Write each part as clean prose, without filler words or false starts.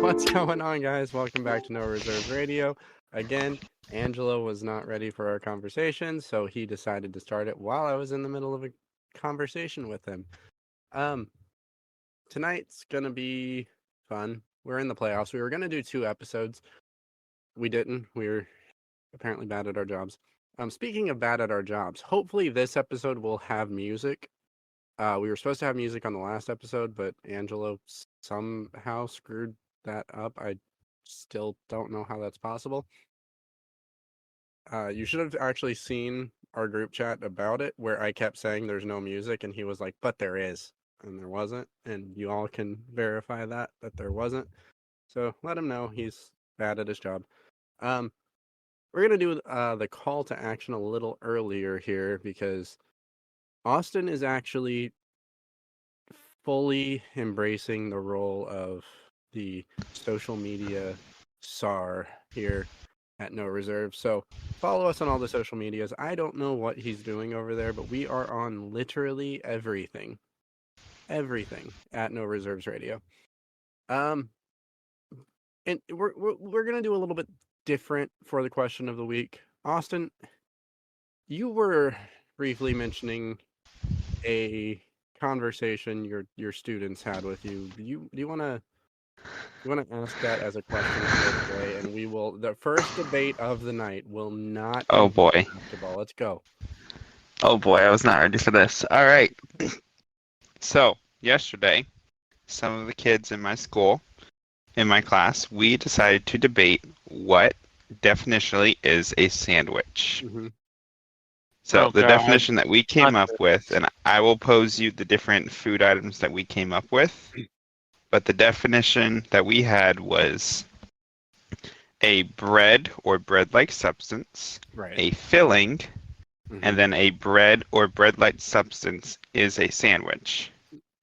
What's going on, guys? Welcome back to No Reserve Radio. Again, Angelo was not ready for our conversation, so he decided to start it while I was in the middle of a conversation with him. Tonight's gonna be fun. We're in the playoffs. We were gonna do 2 episodes. We didn't. We were apparently bad at our jobs. Speaking of bad at our jobs, hopefully this episode will have music. We were supposed to have music on the last episode, but Angelo somehow screwed that up. I still don't know how that's possible. You should have actually seen our group chat about it, where I kept saying there's no music, and he was like, but there is, and there wasn't, and you all can verify that there wasn't. So let him know he's bad at his job. We're gonna do the call to action a little earlier here because Austin is actually fully embracing the role of the social media czar here at No Reserve. So follow us on all the social medias. I don't know what he's doing over there, but we are on literally everything at No Reserves Radio. And we're gonna do a little bit different for the question of the week. Austin, you were briefly mentioning a conversation your students had with you. Do you want to ask that as a question today? And we will. The first debate of the night will not. Oh boy! Basketball. Let's go. Oh boy! I was not ready for this. All right. So yesterday, some of the kids in my school, in my class, we decided to debate what definitionally is a sandwich. Mm-hmm. So the definition that we came up with, and I will pose you the different food items that we came up with, but the definition that we had was a bread or bread-like substance, right, a filling, and then a bread or bread-like substance is a sandwich.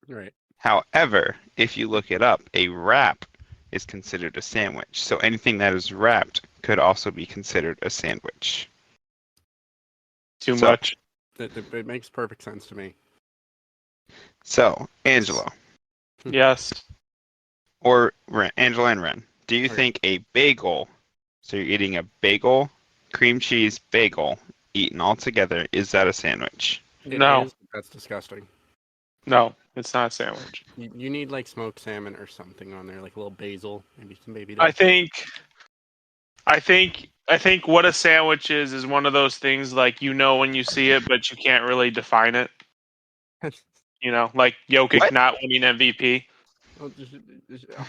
Right. However, if you look it up, a wrap is considered a sandwich. So anything that is wrapped could also be considered a sandwich. Too much. It makes perfect sense to me. So, Angelo. Yes. Or Angelo and Rehn, do you think a bagel, so you're eating a bagel, cream cheese bagel, eaten all together, is that a sandwich? No. That's disgusting. No, it's not a sandwich. You need like smoked salmon or something on there, like a little basil, maybe some baby. I think what a sandwich is one of those things like when you see it, but you can't really define it. Like Jokic not winning MVP. Well, just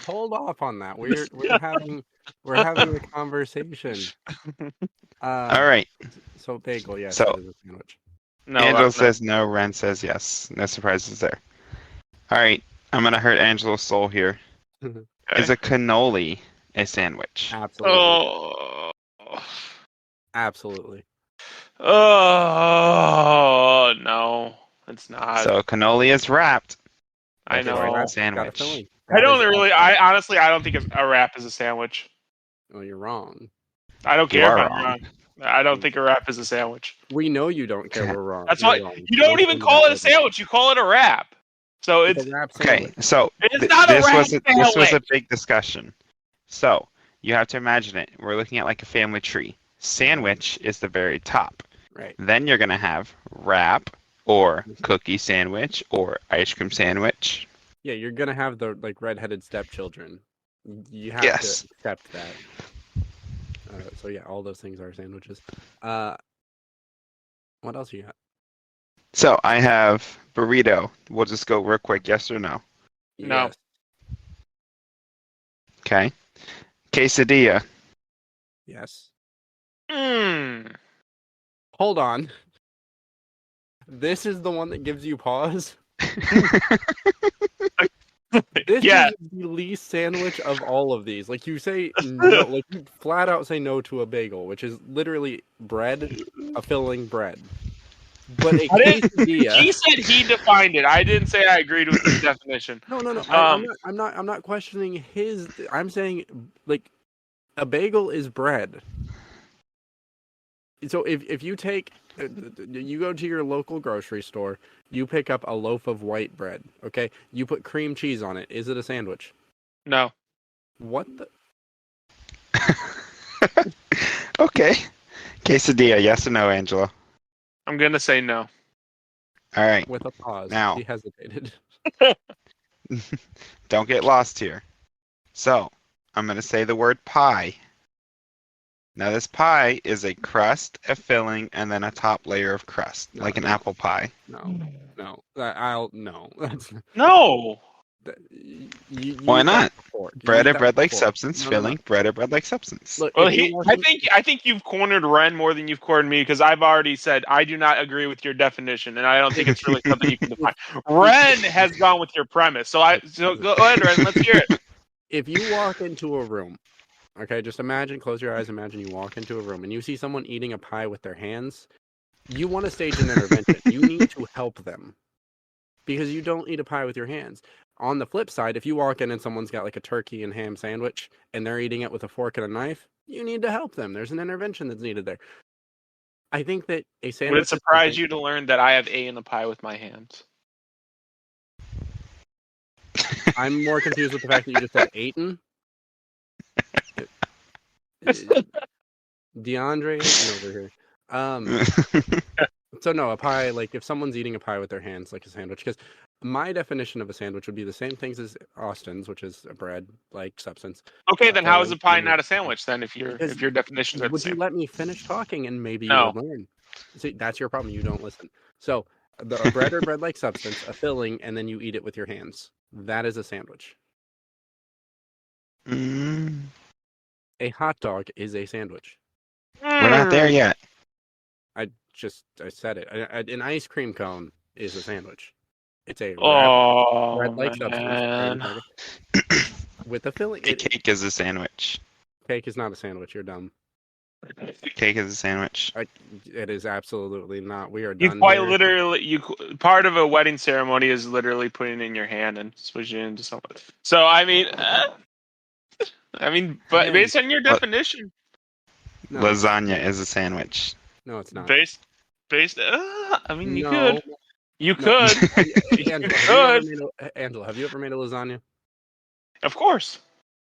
hold off on that. We're having a conversation. All right. So bagel, yes, so, it is a sandwich. No, Angelo says no. Rehn says yes. No surprises there. All right, I'm gonna hurt Angelo's soul here. Okay. Is a cannoli a sandwich? Absolutely. Oh. Absolutely. Oh no, it's not. So cannoli is wrapped. I know. It's a sandwich. I honestly don't think a wrap is a sandwich. Well, you're wrong. I don't care if I'm wrong. I don't think a wrap is a sandwich. We know you don't care. We're wrong. That's why you don't even call it a sandwich. You call it a wrap. So it's okay. So it's not a wrap sandwich. This was a big discussion. So you have to imagine it. We're looking at like a family tree. Sandwich is the very top. Right. Then you're gonna have wrap or cookie sandwich or ice cream sandwich. Yeah, you're gonna have the redheaded stepchildren. You have to accept that. So yeah, all those things are sandwiches. What else you got? So I have burrito. We'll just go real quick. Yes or no? No. Yes. Okay. Quesadilla. Yes. Hold on. This is the one that gives you pause? This is the least sandwich of all of these. Like you say no, like you flat out say no to a bagel, which is literally bread, a filling bread. But a quesadilla. He said he defined it. I didn't say I agreed with his definition. No. I'm not questioning his. I'm saying like a bagel is bread. So if you take, you go to your local grocery store, you pick up a loaf of white bread, okay? You put cream cheese on it. Is it a sandwich? No. What the? Okay. Quesadilla, yes or no, Angelo? I'm going to say no. All right. With a pause. Now. He hesitated. Don't get lost here. So, I'm going to say the word pie. Now, this pie is a crust, a filling, and then a top layer of crust, like an apple pie. No. No. That's No. you Why not? Bread or bread-like before. substance, filling, bread or bread-like substance. Look, Well, I think you've cornered Rehn more than you've cornered me because I've already said I do not agree with your definition, and I don't think it's really something you can define. Rehn has gone with your premise, so go ahead, Rehn. Let's hear it. If you walk into a room, okay, just imagine, close your eyes, imagine you walk into a room and you see someone eating a pie with their hands, you want to stage an intervention. You need to help them because you don't eat a pie with your hands. On the flip side, if you walk in and someone's got like a turkey and ham sandwich and they're eating it with a fork and a knife, you need to help them. There's an intervention that's needed there. I think that a sandwich... Would it surprise you to learn that I have A in the pie with my hands? I'm more confused with the fact that you just said Aiton. DeAndre over here. So no, a pie, like if someone's eating a pie with their hands, like a sandwich, because my definition of a sandwich would be the same things as Austin's, which is a bread-like substance. Okay, then how is a pie not a sandwich then? If your definitions are the would same, you let me finish talking and maybe No. you would learn? See, that's your problem. You don't listen. So a bread or bread-like substance, a filling, and then you eat it with your hands. That is a sandwich. A hot dog is a sandwich. We're not there yet. I said it. An ice cream cone is a sandwich. It's a bread-like substance with a filling. A cake is a sandwich. Cake is not a sandwich. You're dumb. Cake is a sandwich. It is absolutely not. We are You done. quite here. literally, part of a wedding ceremony is literally putting it in your hand and swishing it into someone. So but Again, based on your definition, No, Lasagna is a sandwich. no, it's not. based. You No. could. You could. Angelo, have you ever made a lasagna? Of course.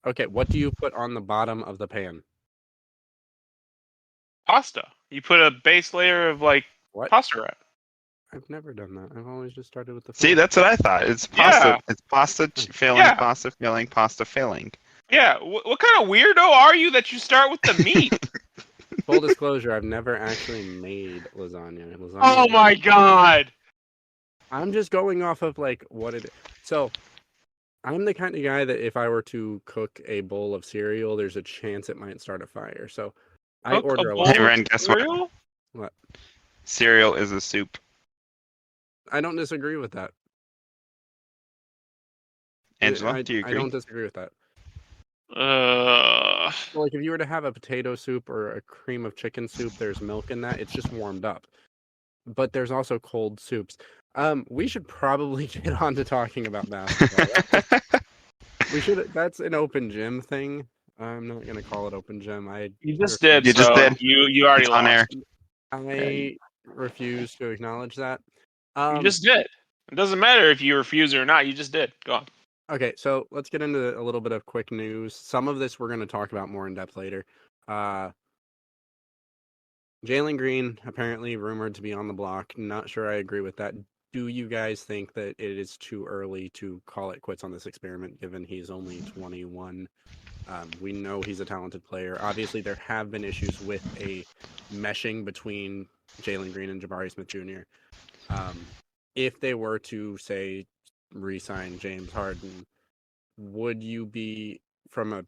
Okay, what do you put on the bottom of the pan? Pasta. You put a base layer of What? pasta wrap. I've never done that. I've always just started with the See, filling. that's what I thought. It's pasta. Yeah. It's pasta filling, Yeah. pasta filling, pasta filling. Yeah. What kind of weirdo are you that you start with the meat? Full disclosure, I've never actually made lasagna. Oh my god. I'm just going off of what it is. So I'm the kind of guy that if I were to cook a bowl of cereal, there's a chance it might start a fire. So I Cook order a a bowl lot. Hey, Ren, guess what? cereal? What? Cereal is a soup. I don't disagree with that. Angela, do you agree? I don't disagree with that. Uh, Like if you were to have a potato soup or a cream of chicken soup, there's milk in that. It's just warmed up. But there's also cold soups. We should probably get on to talking about basketball. We should. That's an open gym thing. I'm not gonna call it open gym. you just did. You just so did. You already It's lost. on air. I refuse to acknowledge that. You just did. It doesn't matter if you refuse or not. You just did. Go on. Okay, so let's get into a little bit of quick news. Some of this we're going to talk about more in depth later. Jalen Green, apparently rumored to be on the block. Not sure I agree with that. Do you guys think that it is too early to call it quits on this experiment, given he's only 21? We know he's a talented player. Obviously, there have been issues with a meshing between Jalen Green and Jabari Smith Jr. If they were to, say, re-sign James Harden, would you be, from a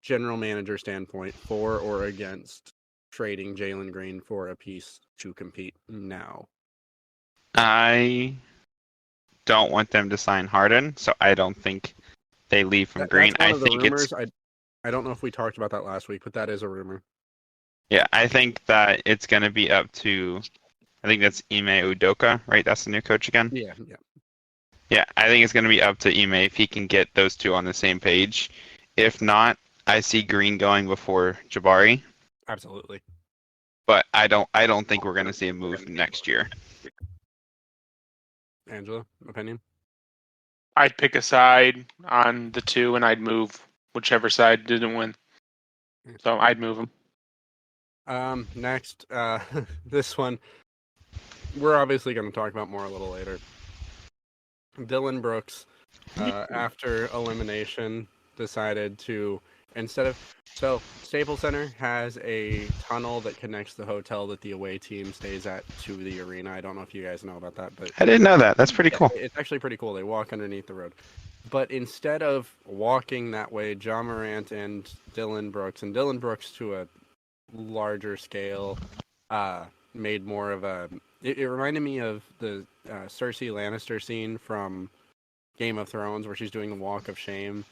general manager standpoint, for or against trading Jalen Green for a piece to compete now? I don't want them to sign Harden, so I don't think they leave from Green. That's one I of the think rumors. it's I don't know if we talked about that last week, but that is a rumor. yeah. I think that it's going to be up to. I think that's Ime Udoka, right? That's the new coach again. Yeah. Yeah, I think it's going to be up to Ime if he can get those two on the same page. If not, I see Green going before Jabari. Absolutely. but I don't think we're going to see a move next year. Angelo, opinion? I'd pick a side on the two, and I'd move whichever side didn't win. So I'd move them. Next, this one, we're obviously going to talk about more a little later. Dylan Brooks, after elimination, decided to, so Staples Center has a tunnel that connects the hotel that the away team stays at to the arena. I don't know if you guys know about that, but I didn't know that. That's pretty cool. It's actually pretty cool. They walk underneath the road. But instead of walking that way, Ja Morant and Dylan Brooks to a larger scale, made more of a... It reminded me of the Cersei Lannister scene from Game of Thrones where she's doing the walk of shame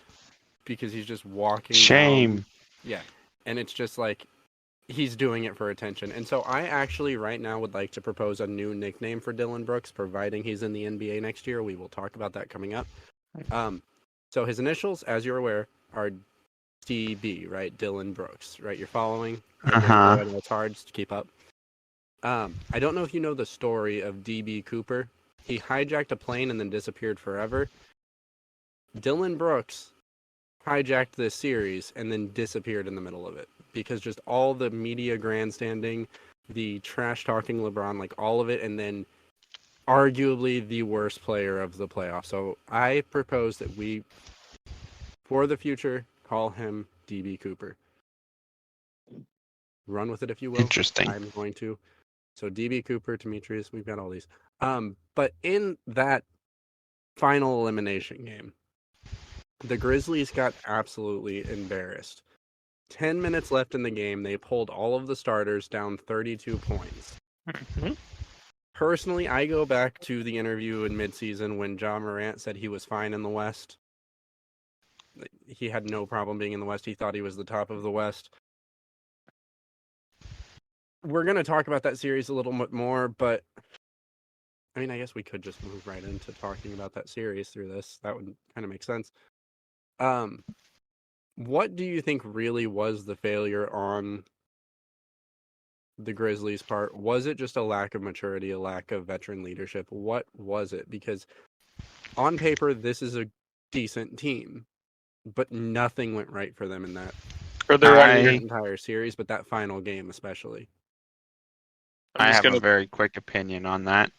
because he's just walking Shame. down. Yeah. And it's just like he's doing it for attention. And so I actually right now would like to propose a new nickname for Dylan Brooks, providing he's in the NBA next year. We will talk about that coming up. So his initials, as you're aware, are DB, right? Dylan Brooks, right? You're following? I know it's hard to keep up. I don't know if you know the story of DB Cooper. He hijacked a plane and then disappeared forever. Dylan Brooks hijacked this series and then disappeared in the middle of it because just all the media grandstanding, the trash talking LeBron, like all of it, and then arguably the worst player of the playoffs. So I propose that we, for the future, call him DB Cooper. Run with it if you will. Interesting. I'm going to. So DB Cooper, Demetrius, we've got all these. But in that final elimination game, the Grizzlies got absolutely embarrassed. 10 minutes left in the game, they pulled all of the starters down 32 points. Mm-hmm. Personally, I go back to the interview in midseason when Ja Morant said he was fine in the West. He had no problem being in the West. He thought he was the top of the West. We're going to talk about that series a little bit more, but I mean, I guess we could just move right into talking about that series through this. That would kind of make sense. What do you think really was the failure on the Grizzlies' part? Was it just a lack of maturity, a lack of veteran leadership? What was it? Because on paper, this is a decent team, but nothing went right for them in that entire series, but that final game especially. I have a very quick opinion on that.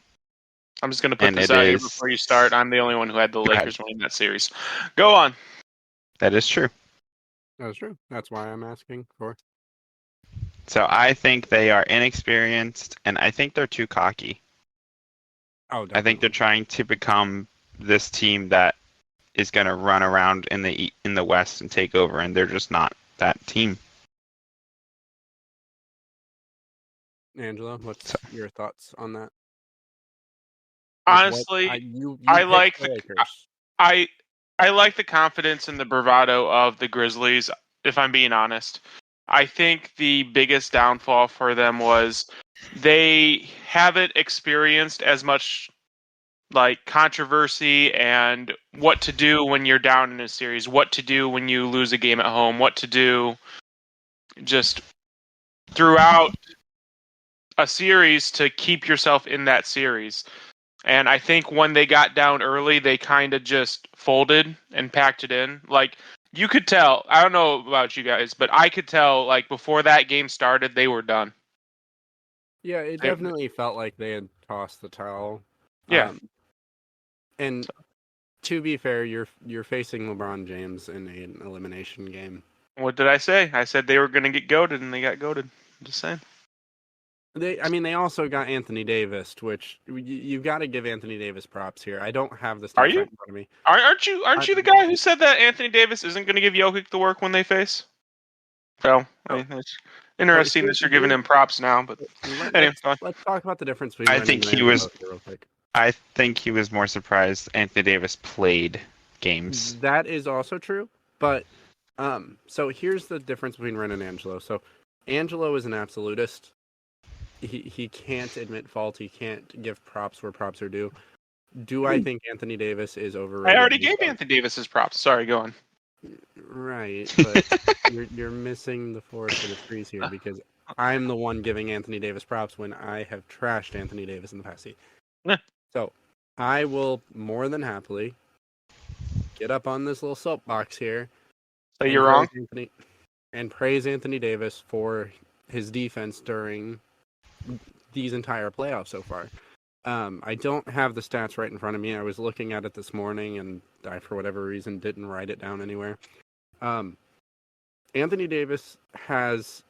I'm just going to put this out here before you start. I'm the only one who had the Lakers winning that series. Go on. That is true. That is true. That's why I'm asking for. So I think they are inexperienced, and I think they're too cocky. Oh, definitely. I think they're trying to become this team that is going to run around in the West and take over, and they're just not that team. Angelo, what's your thoughts on that? Honestly, I like the confidence and the bravado of the Grizzlies, if I'm being honest. I think the biggest downfall for them was they haven't experienced as much like controversy and what to do when you're down in a series, what to do when you lose a game at home, what to do just throughout a series to keep yourself in that series. And I think when they got down early, they kind of just folded and packed it in. Like, you could tell, I don't know about you guys, but I could tell, like, before that game started, they were done. Yeah, it definitely felt like they had tossed the towel. Yeah. And to be fair, you're facing LeBron James in an elimination game. What did I say? I said they were going to get goated, and they got goated. I'm just saying. They also got Anthony Davis, which you've got to give Anthony Davis props here. I don't have the stats in front of me. Aren't you the guy who said that Anthony Davis isn't going to give Jokic the work when they face? So, I mean, it's interesting that you're giving him props now. But anyway, let's talk about the difference between. I think he was more surprised Anthony Davis played games. That is also true, but so here's the difference between Rehn and Angelo. So Angelo is an absolutist. He can't admit fault. He can't give props where props are due. Do I think Anthony Davis is overrated? I already gave Anthony Davis his props. Sorry, go on. Right, but you're missing the forest for the trees here because I'm the one giving Anthony Davis props when I have trashed Anthony Davis in the past season. Yeah. So I will more than happily get up on this little soapbox here. So you're wrong? Praise Anthony Davis for his defense during these entire playoffs so far. I don't have the stats right in front of me. I was looking at it this morning, and I, for whatever reason, didn't write it down anywhere. Anthony Davis has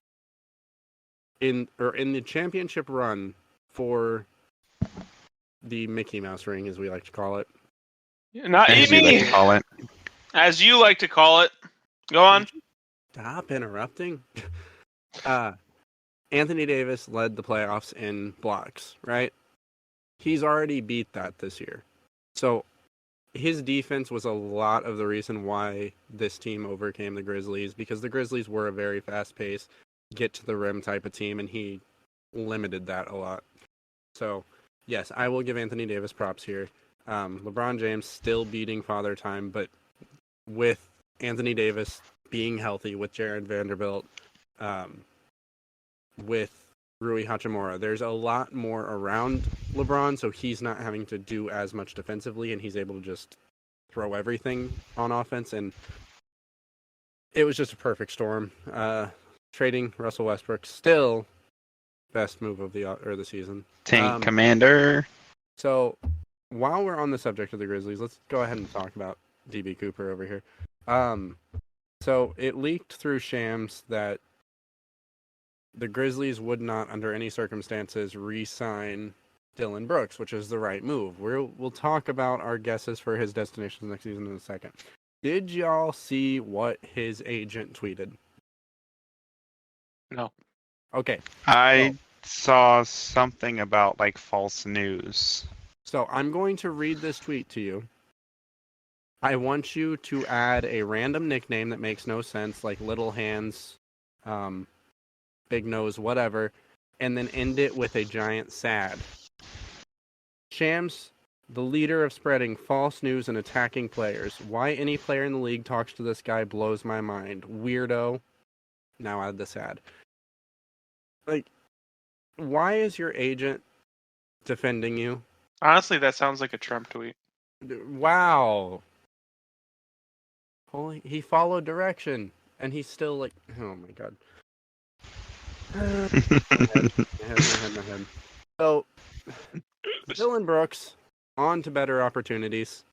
in the championship run for the Mickey Mouse ring, as we like to call it. Not As you like to call it. As you like to call it. Go on. Stop interrupting. Anthony Davis led the playoffs in blocks, right? He's already beat that this year. So his defense was a lot of the reason why this team overcame the Grizzlies, because the Grizzlies were a very fast-paced, get-to-the-rim type of team, and he limited that a lot. So, yes, I will give Anthony Davis props here. LeBron James still beating Father Time, but with Anthony Davis being healthy, with Jared Vanderbilt, with Rui Hachimura, there's a lot more around LeBron, so he's not having to do as much defensively, and he's able to just throw everything on offense, and it was just a perfect storm. Trading Russell Westbrook, still best move of the season. Tank Commander. So, while we're on the subject of the Grizzlies, let's go ahead and talk about DB Cooper over here. So it leaked through Shams that the Grizzlies would not, under any circumstances, re-sign Dylan Brooks, which is the right move. We'll talk about our guesses for his destinations next season in a second. Did y'all see what his agent tweeted? No. Okay. I saw something about like false news. So I'm going to read this tweet to you. I want you to add a random nickname that makes no sense, like Little Hands, Big Nose, whatever, and then end it with a giant sad. Shams, the leader of spreading false news and attacking players. Why any player in the league talks to this guy blows my mind. Weirdo. Now add the sad. Like, why is your agent defending you? Honestly, that sounds like a Trump tweet. Wow. Holy, he followed direction, and he's still like, oh my god. My head. So, Dylan Brooks, on to better opportunities.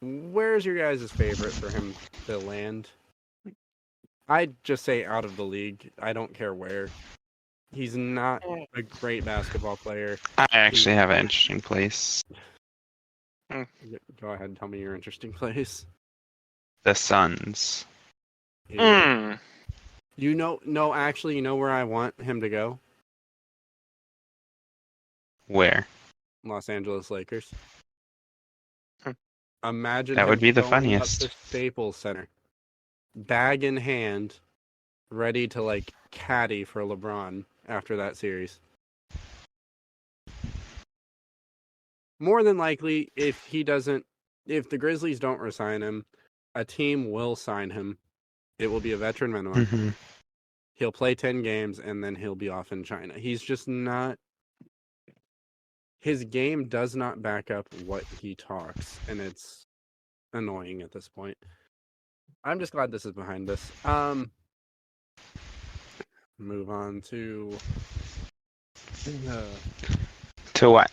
Where's your guys' favorite for him to land? I'd just say out of the league. I don't care where. He's not a great basketball player. I actually have an interesting place. Go ahead and tell me your interesting place. The Suns. Mm. You know where I want him to go? Where? Los Angeles Lakers. Hmm. Imagine that him would be the going funniest. up to Staples Center, bag in hand, ready to like caddy for LeBron after that series. More than likely, if the Grizzlies don't resign him, a team will sign him. It will be a veteran minimum. Mm-hmm. He'll play 10 games and then he'll be off in China. He's just not. His game does not back up what he talks, and it's annoying at this point. I'm just glad this is behind us. Move on to To what?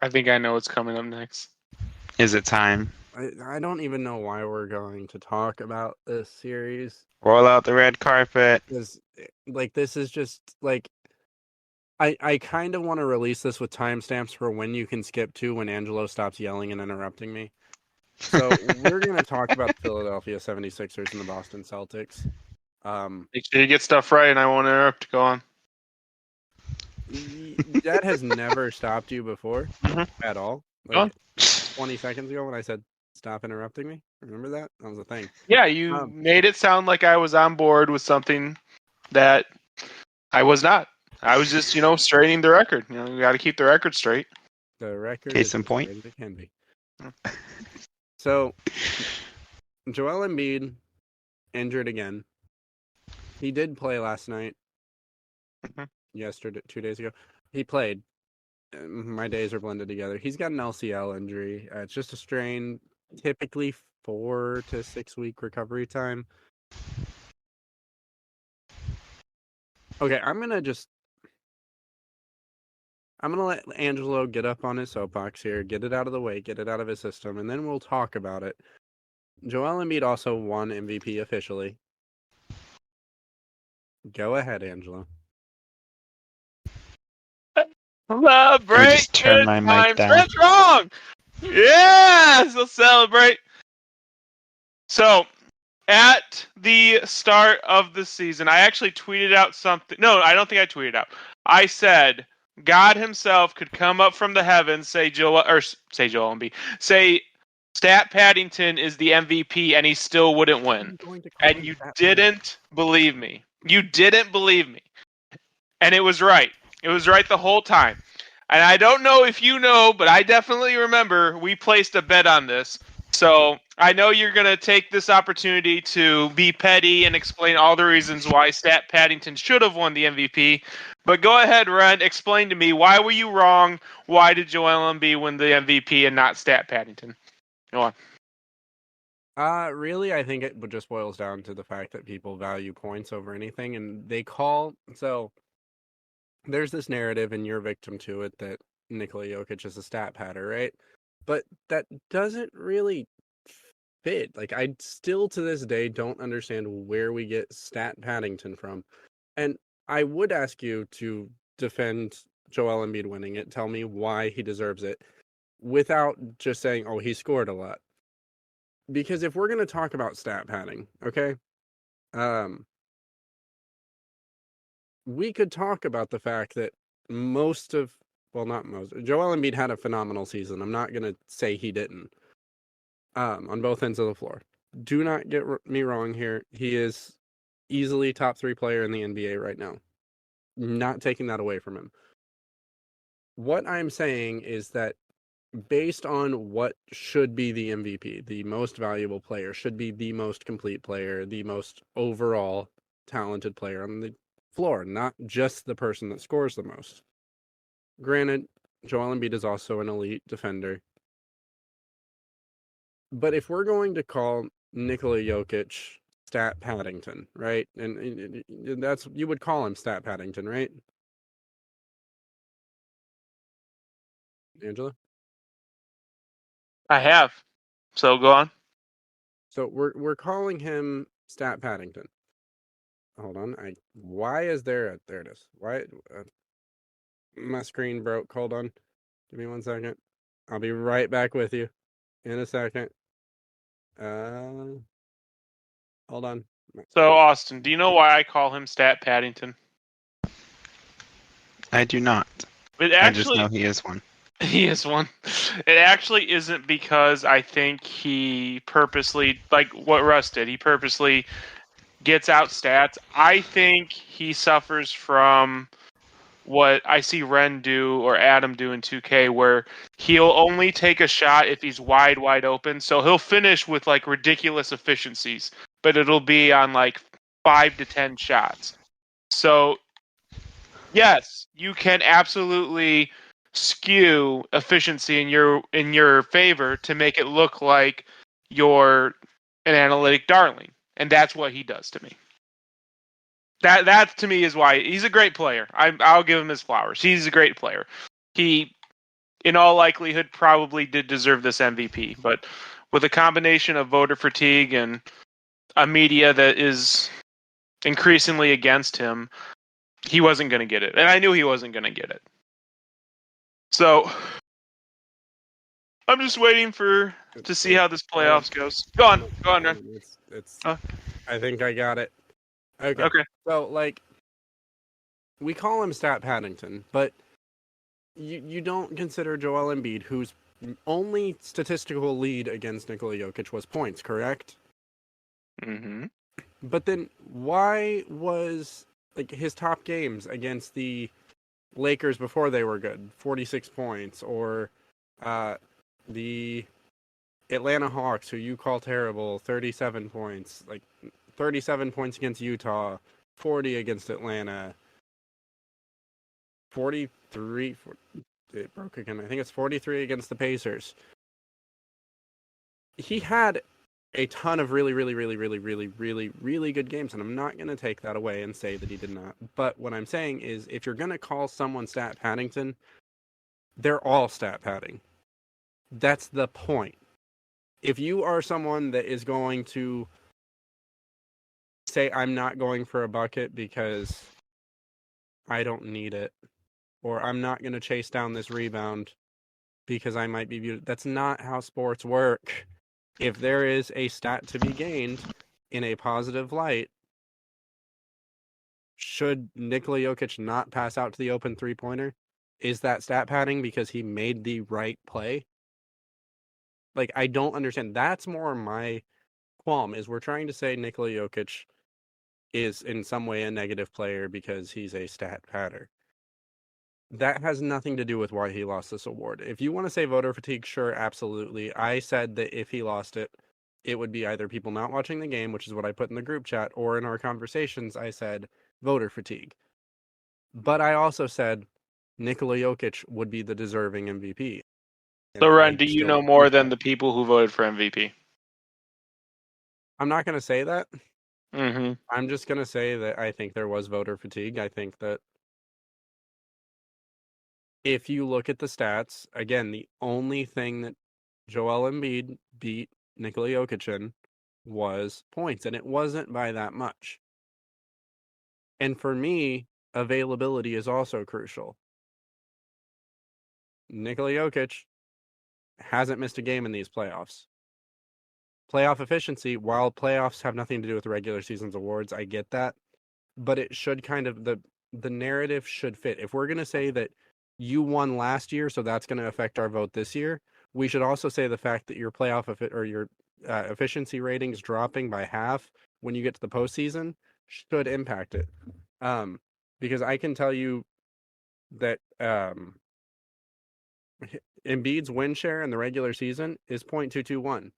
I think I know what's coming up next. Is it time? I don't even know why we're going to talk about this series. Roll out the red carpet. Because, like, this is just, like, I kind of want to release this with timestamps for when you can skip to when Angelo stops yelling and interrupting me. So, we're going to talk about the Philadelphia 76ers and the Boston Celtics. Make sure you get stuff right, and I won't interrupt. Go on. That has never stopped you before at all. Like, 20 seconds ago when I said, stop interrupting me. Remember that? That was a thing. Yeah, you made it sound like I was on board with something that I was not. I was just, straightening the record. We got to keep the record straight. The record Case is in point. as straight as it can be. So, Joel Embiid injured again. he did play last night. Yesterday, 2 days ago, he played. My days are blended together. He's got an LCL injury. It's just a strain. Typically 4 to 6 week recovery time. Okay, I'm gonna let Angelo get up on his soapbox here, get it out of the way, get it out of his system, and then we'll talk about it. Joel Embiid also won MVP officially. Go ahead, Angelo. Celebrate! Just turn my mic down. That's wrong! Yes! Let's celebrate! So, at the start of the season, I actually tweeted out something. No, I don't think I tweeted out. I said God himself could come up from the heavens, say Joel Embiid, say Stat Paddington is the MVP, and he still wouldn't win. And you didn't believe me. You didn't believe me. And it was right. It was right the whole time. And I don't know if you know, but I definitely remember we placed a bet on this. So I know you're going to take this opportunity to be petty and explain all the reasons why Stat Paddington should have won the MVP. But go ahead, Rehn. Explain to me, why were you wrong? Why did Joel Embiid win the MVP and not Stat Paddington? Go on. Really, I think it just boils down to the fact that people value points over anything, and they call. So there's this narrative, and you're a victim to it, that Nikola Jokic is a stat padder, right? But that doesn't really fit. Like, I still to this day don't understand where we get Stat Paddington from. And I would ask you to defend Joel Embiid winning it. Tell me why he deserves it without just saying, oh, he scored a lot. Because if we're going to talk about stat padding, okay, we could talk about the fact that not most, Joel Embiid had a phenomenal season. I'm not going to say he didn't, on both ends of the floor. Do not get me wrong here. He is easily top 3 player in the NBA right now. Not taking that away from him. What I'm saying is that based on what should be the MVP, the most valuable player, should be the most complete player, the most overall talented player on the floor, not just the person that scores the most. Granted, Joel Embiid is also an elite defender. But if we're going to call Nikola Jokic Stat Paddington, right? And that's, you would call him Stat Paddington, right? Angela? I have. So go on. So we're calling him Stat Paddington. Hold on. Why is there there it is. Why my screen broke. Hold on. Give me 1 second. I'll be right back with you in a second. Hold on. So Austin, do you know why I call him Stat Paddington? I do not. I just know he is one. He is one. It actually isn't because I think he purposely, like what Russ did, he purposely gets out stats. I think he suffers from what I see Rehn do or Adam do in 2K, where he'll only take a shot if he's wide open. So he'll finish with like ridiculous efficiencies, but it'll be on like 5 to 10 shots. So yes, you can absolutely skew efficiency in your favor to make it look like you're an analytic darling, and that's what he does to me. That to me is why he's a great player. I'll give him his flowers. He's a great player. He, in all likelihood, probably did deserve this MVP, but with a combination of voter fatigue and a media that is increasingly against him, he wasn't going to get it, and I knew he wasn't going to get it. So I'm just waiting to see how this playoffs goes. Go on, Rehn. I think I got it. Okay. So, like, we call him Stat Paddington, but you don't consider Joel Embiid, whose only statistical lead against Nikola Jokic was points, correct? Mm-hmm. But then why was, like, his top games against the Lakers before they were good, 46 points, or the Atlanta Hawks, who you call terrible, 37 points, like 37 points against Utah, 40 against Atlanta. 43. It broke again. I think it's 43 against the Pacers. He had a ton of really good games, and I'm not going to take that away and say that he did not. But what I'm saying is, if you're going to call someone stat Paddington, they're all stat padding. That's the point. If you are someone that is going to say, I'm not going for a bucket because I don't need it, or I'm not going to chase down this rebound because I might be viewed. That's not how sports work. If there is a stat to be gained in a positive light, should Nikola Jokic not pass out to the open three-pointer? Is that stat padding because he made the right play? Like, I don't understand. That's more my qualm, is we're trying to say Nikola Jokic is in some way a negative player because he's a stat padder. That has nothing to do with why he lost this award. If you want to say voter fatigue, sure, absolutely. I said that if he lost it, it would be either people not watching the game, which is what I put in the group chat, or in our conversations, I said voter fatigue. But I also said Nikola Jokic would be the deserving MVP. So, Rehn, do you know more than the people who voted for MVP? I'm not going to say that. Mm-hmm. I'm just going to say that I think there was voter fatigue. I think that if you look at the stats, again, the only thing that Joel Embiid beat Nikola Jokic in was points, and it wasn't by that much. And for me, availability is also crucial. Nikola Jokic hasn't missed a game in these playoffs. Playoff efficiency, while playoffs have nothing to do with regular season's awards, I get that. But it should kind of, the narrative should fit. If we're going to say that you won last year, so that's going to affect our vote this year, we should also say the fact that your playoff or your efficiency ratings dropping by half when you get to the postseason should impact it. Because I can tell you that Embiid's win share in the regular season is 0.221.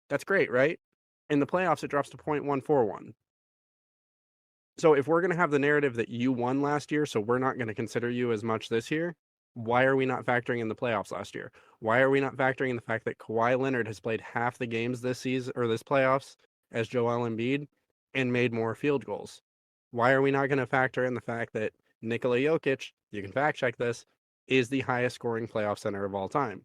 That's great, right? In the playoffs, it drops to 0.141. So if we're going to have the narrative that you won last year, so we're not going to consider you as much this year, why are we not factoring in the playoffs last year? Why are we not factoring in the fact that Kawhi Leonard has played half the games this season or this playoffs as Joel Embiid and made more field goals? Why are we not going to factor in the fact that Nikola Jokic, you can fact check this, is the highest scoring playoff center of all time?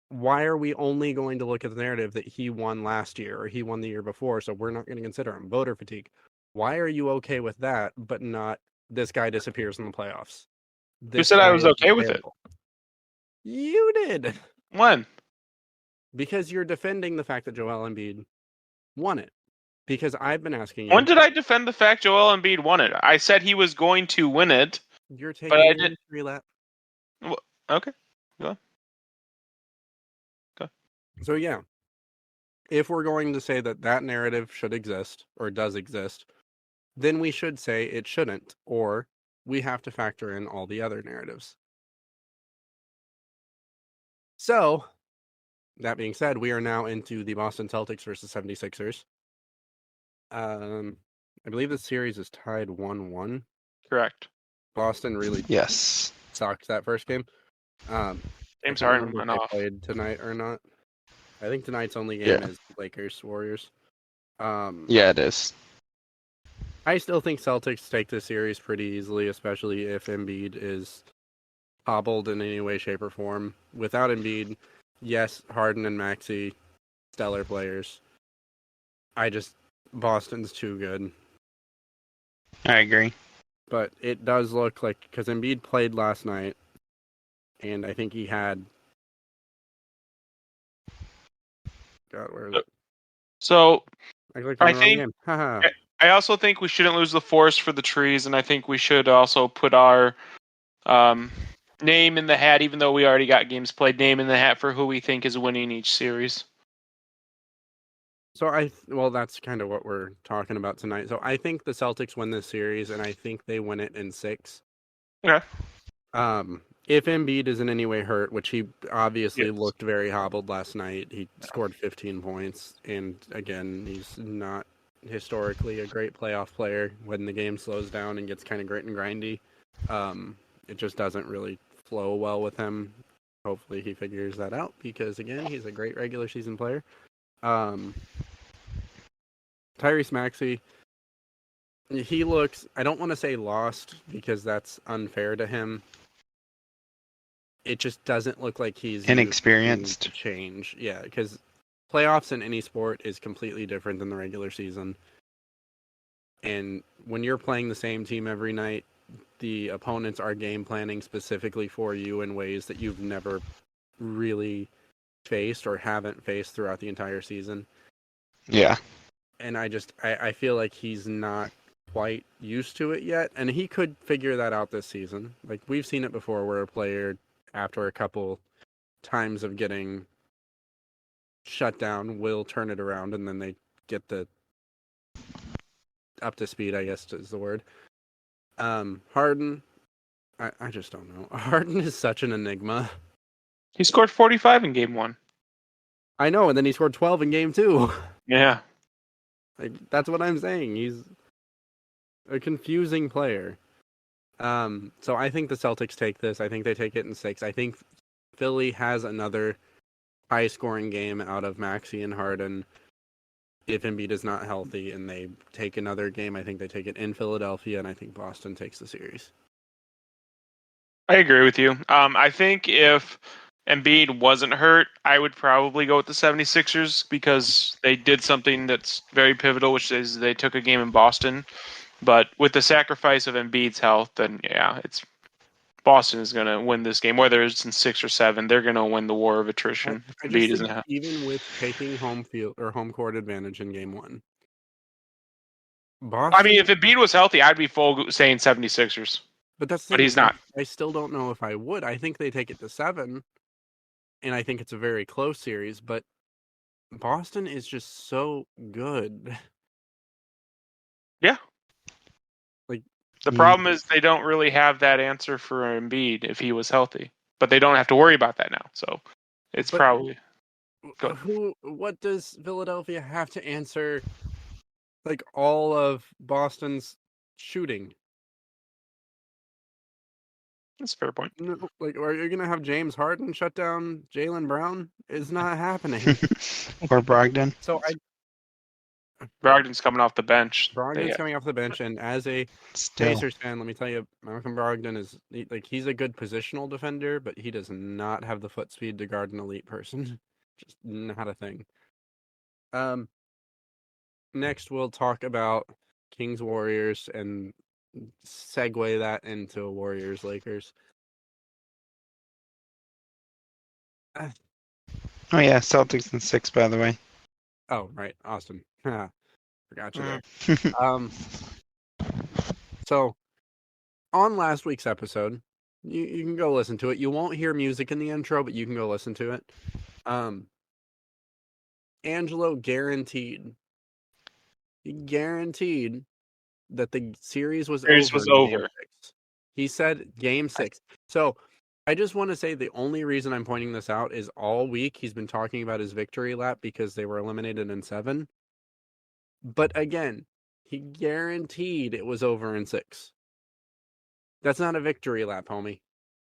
Why are we only going to look at the narrative that he won last year or he won the year before, so we're not going to consider him? Voter fatigue. Why are you okay with that, but not this guy disappears in the playoffs? Who said I was okay with it? You did. When? Because you're defending the fact that Joel Embiid won it. Because I've been asking you. When did I defend the fact Joel Embiid won it? I said he was going to win it. You're taking a victory lap. Well, okay. Go on. So yeah, if we're going to say that that narrative should exist or does exist, then we should say it shouldn't, or we have to factor in all the other narratives. So, that being said, we are now into the Boston Celtics versus 76ers. I believe the series is tied 1-1. Correct. Boston really sucked that first game. James Harden went off. Played tonight or not? I think tonight's only game is Lakers Warriors. Yeah, it is. I still think Celtics take this series pretty easily, especially if Embiid is hobbled in any way, shape, or form. Without Embiid, yes, Harden and Maxey, stellar players. Boston's too good. I agree. But it does look like, because Embiid played last night, and I think he had... God, where is it? So, I think... I also think we shouldn't lose the forest for the trees, and I think we should also put our name in the hat, even though we already got games played, name in the hat for who we think is winning each series. So that's kind of what we're talking about tonight. So I think the Celtics win this series, and I think they win it in 6. Okay. If Embiid is in any way hurt, which he obviously looked very hobbled last night, he scored 15 points, and again, he's not historically a great playoff player. When the game slows down and gets kind of grit and grindy, it just doesn't really flow well with him. Hopefully he figures that out because, again, he's a great regular season player. Tyrese Maxey, he looks, I don't want to say lost because that's unfair to him. It just doesn't look like he's inexperienced to change. Yeah, because playoffs in any sport is completely different than the regular season. And when you're playing the same team every night, the opponents are game planning specifically for you in ways that you've never really faced or haven't faced throughout the entire season. Yeah. And I feel like he's not quite used to it yet. And he could figure that out this season. Like, we've seen it before where a player, after a couple times of getting shut down, will turn it around and then they get the up to speed, I guess is the word. Harden, I just don't know. Harden is such an enigma. He scored 45 in game 1. I know, and then he scored 12 in game 2. Yeah. Like, that's what I'm saying. He's a confusing player. So I think the Celtics take this. I think they take it in 6. I think Philly has another high-scoring game out of Maxey and Harden if Embiid is not healthy, and they take another game. I think they take it in Philadelphia, and I think Boston takes the series. I agree with you. I think if Embiid wasn't hurt, I would probably go with the 76ers because they did something that's very pivotal, which is they took a game in Boston. But with the sacrifice of Embiid's health, then yeah, it's Boston is going to win this game. Whether it's in 6 or 7, they're going to win the war of attrition. I just think even with taking home field or home court advantage in game 1, Boston. I mean, if Embiid was healthy, I'd be full saying 76ers. But he's not. I still don't know if I would. I think they take it to 7, and I think it's a very close series. But Boston is just so good. Yeah. Like, the problem is they don't really have that answer for Embiid if he was healthy, but they don't have to worry about that now. So it's probably. What does Philadelphia have to answer? Like, all of Boston's shooting. That's a fair point. No, like, are you gonna have James Harden shut down Jaylen Brown? It's not happening. Or Brogdon. So Brogdon's coming off the bench. Brogdon's coming off the bench, and as a Pacers fan, let me tell you, Malcolm Brogdon is he's a good positional defender, but he does not have the foot speed to guard an elite person. Just not a thing. Next we'll talk about Kings Warriors and segue that into Warriors Lakers. Oh yeah, Celtics in 6, by the way. Oh right, awesome. Forgot you there. So on last week's episode, you can go listen to it. You won't hear music in the intro, but you can go listen to it. Angelo guaranteed that the series was over. He said game 6. So I just want to say the only reason I'm pointing this out is all week he's been talking about his victory lap because they were eliminated in 7. But again, he guaranteed it was over in 6. That's not a victory lap, homie.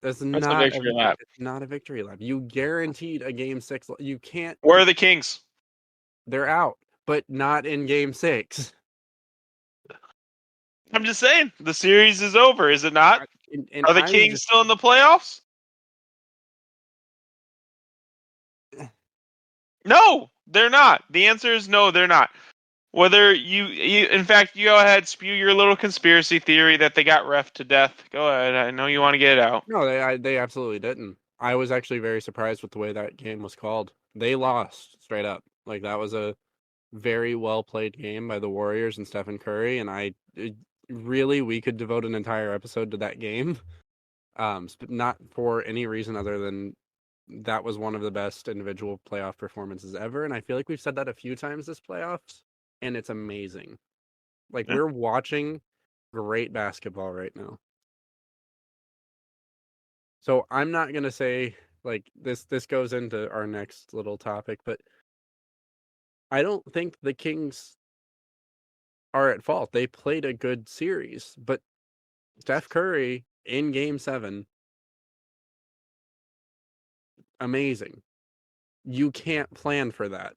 That's not a victory lap. It's not a victory lap. You guaranteed a game 6. You can't. Where are the Kings? They're out, but not in game 6. I'm just saying, the series is over, is it not? Are the Kings still in the playoffs? No, they're not. The answer is no, they're not. Whether you in fact, you go ahead, spew your little conspiracy theory that they got ref to death. Go ahead. I know you want to get it out. No, they absolutely didn't. I was actually very surprised with the way that game was called. They lost straight up. Like, that was a very well played game by the Warriors and Stephen Curry, and we could devote an entire episode to that game. Not for any reason other than that was one of the best individual playoff performances ever, and I feel like we've said that a few times this playoffs, and it's amazing. Like, we're watching great basketball right now. So I'm not gonna say, like, this goes into our next little topic, but I don't think the Kings are at fault. They played a good series, but Steph Curry in Game 7, amazing. You can't plan for that.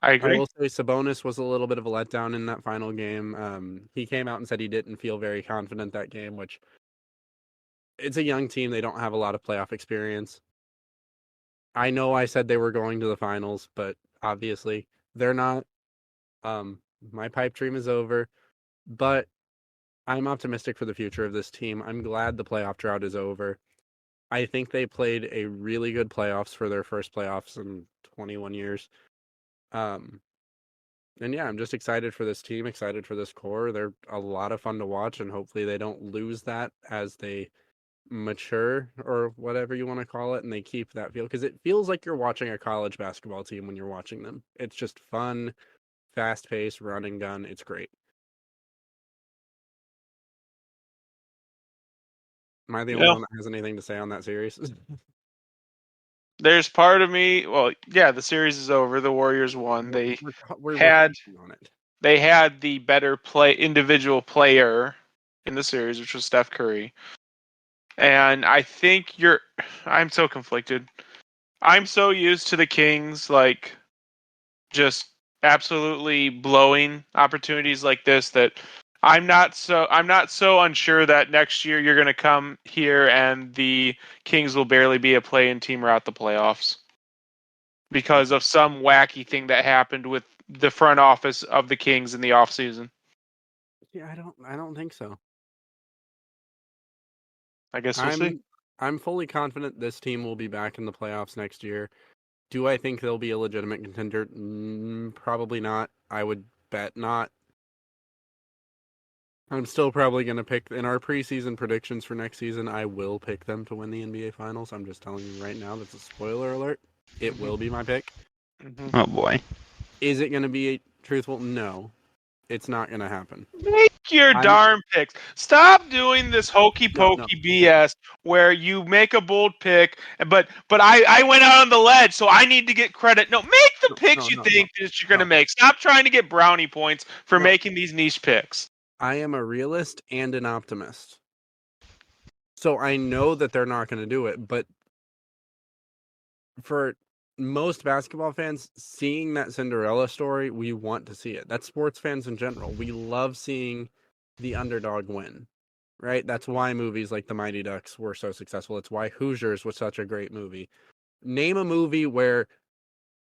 I I agree. will say Sabonis was a little bit of a letdown in that final game. He came out and said he didn't feel very confident that game, which it's a young team. They don't have a lot of playoff experience. I know I said they were going to the finals, but obviously they're not. My pipe dream is over, but I'm optimistic for the future of this team. I'm glad the playoff drought is over. I think they played a really good playoffs for their first playoffs in 21 years. And yeah, I'm just excited for this team, excited for this core. They're a lot of fun to watch, and hopefully they don't lose that as they mature or whatever you want to call it, and they keep that feel, because it feels like you're watching a college basketball team when you're watching them. It's just fun, fast paced, run and gun. It's great. Am I the only one that has anything to say on that series? There's part of me. Well, yeah, the series is over. The Warriors won. We're had on it. They had the better individual player in the series, which was Steph Curry. And I think I'm so conflicted. I'm so used to the Kings just absolutely blowing opportunities like this that I'm not so unsure that next year you're going to come here and the Kings will barely be a play-in team or out the playoffs because of some wacky thing that happened with the front office of the Kings in the offseason. Yeah, I don't think so. I guess we'll see. I'm fully confident this team will be back in the playoffs next year. Do I think they'll be a legitimate contender? Probably not. I would bet not. I'm still probably going to pick in our preseason predictions for next season. I will pick them to win the NBA Finals. I'm just telling you right now. That's a spoiler alert. It will be my pick. Oh boy. Is it going to be truthful? No, it's not going to happen. Make your darn picks. Stop doing this hokey pokey BS where you make a bold pick, but I went out on the ledge, so I need to get credit. No, make the picks you think that you're going to make. Stop trying to get brownie points for making these niche picks. I am a realist and an optimist. So I know that they're not going to do it, but for most basketball fans, seeing that Cinderella story, we want to see it. That's sports fans in general. We love seeing the underdog win, right? That's why movies like The Mighty Ducks were so successful. It's why Hoosiers was such a great movie. Name a movie where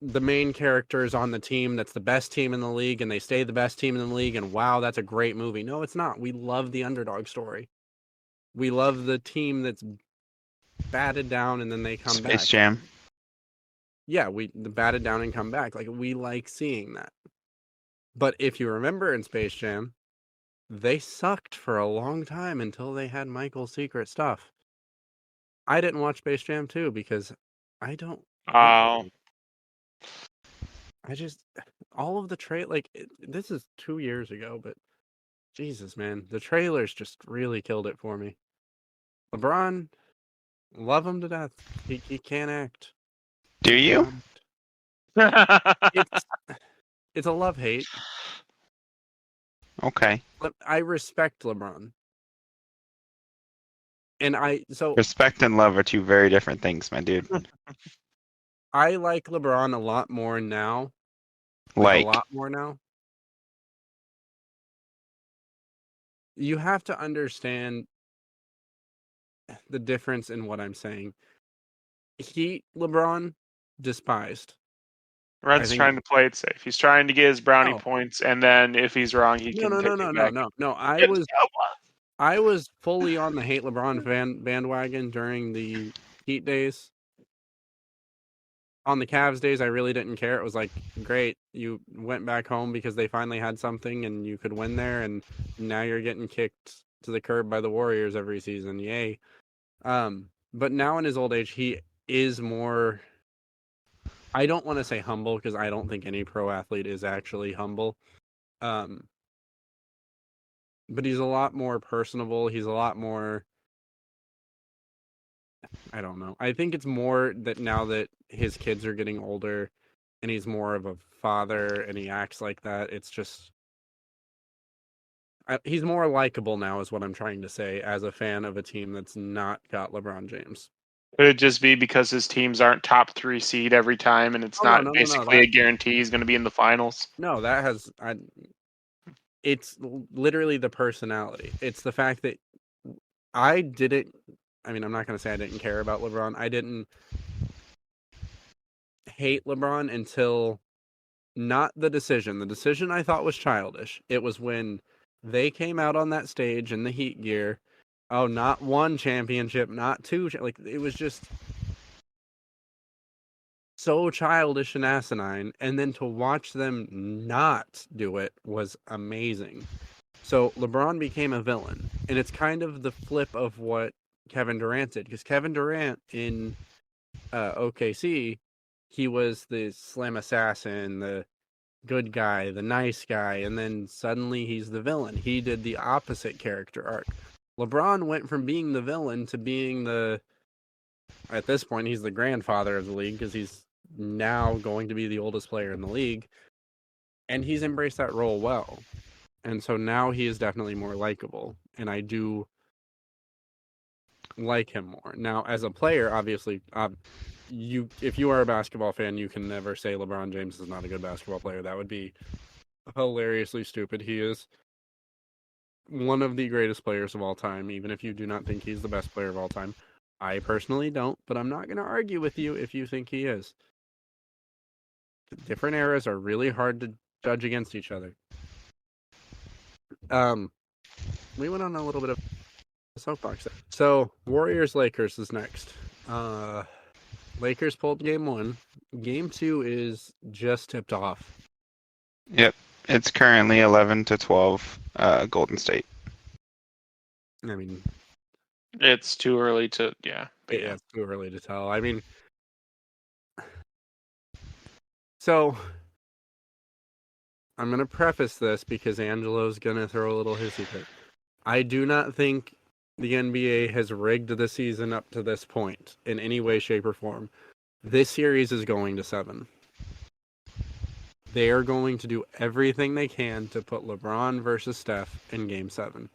the main character is on the team that's the best team in the league and they stay the best team in the league, and wow, that's a great movie. No, it's not. We love the underdog story. We love the team that's batted down and then they come back. Space Jam. Yeah, we batted down and come back. Like, we like seeing that. But if you remember in Space Jam, they sucked for a long time until they had Michael's secret stuff. I didn't watch Space Jam 2 because I don't. Oh. I just, all of the this is 2 years ago, but Jesus, man, the trailers just really killed it for me. LeBron, love him to death. He can't act. Do you? It's a love-hate. Okay. I respect LeBron. And respect and love are two very different things, my dude. I like LeBron a lot more now. A lot more now. You have to understand the difference in what I'm saying. LeBron despised. Red's trying to play it safe. He's trying to get his brownie points, and then if he's wrong, he can take it back. No. I was fully on the hate LeBron bandwagon during the Heat days. On the Cavs days, I really didn't care. It was like, great, you went back home because they finally had something and you could win there, and now you're getting kicked to the curb by the Warriors every season. Yay. But now in his old age, he is more, I don't want to say humble, because I don't think any pro athlete is actually humble. But he's a lot more personable. He's a lot more, I don't know. I think it's more that now that his kids are getting older and he's more of a father and he acts like that, it's just, he's more likable now, is what I'm trying to say, as a fan of a team that's not got LeBron James. Could it just be because his teams aren't top 3 seed every time, and it's not basically a guarantee he's going to be in the finals? No, it's literally the personality. It's the fact that I'm not going to say I didn't care about LeBron. I didn't hate LeBron until not the decision. The decision I thought was childish. It was when they came out on that stage in the Heat gear. Oh, not one championship, not two. Like, it was just so childish and asinine. And then to watch them not do it was amazing. So LeBron became a villain. And it's kind of the flip of what Kevin Durant did. Because Kevin Durant in OKC, he was the slam assassin, the good guy, the nice guy, and then suddenly he's the villain. He did the opposite character arc. LeBron went from being the villain to being at this point, he's the grandfather of the league because he's now going to be the oldest player in the league. And he's embraced that role well. And so now he is definitely more likable. And I do like him more. Now, as a player, obviously, if you are a basketball fan, you can never say LeBron James is not a good basketball player. That would be hilariously stupid. He is one of the greatest players of all time, even if you do not think he's the best player of all time. I personally don't, but I'm not going to argue with you if you think he is. Different eras are really hard to judge against each other. We went on a little bit of a soapbox there. So, Warriors-Lakers is next. Lakers pulled game 1. Game 2 is just tipped off. Yep. It's currently 11-12 Golden State. I mean, it's too early to, yeah. It's too early to tell. I mean, so I'm going to preface this because Angelo's going to throw a little hissy fit. I do not think the NBA has rigged the season up to this point in any way, shape, or form. This series is going to 7. They are going to do everything they can to put LeBron versus Steph in Game 7.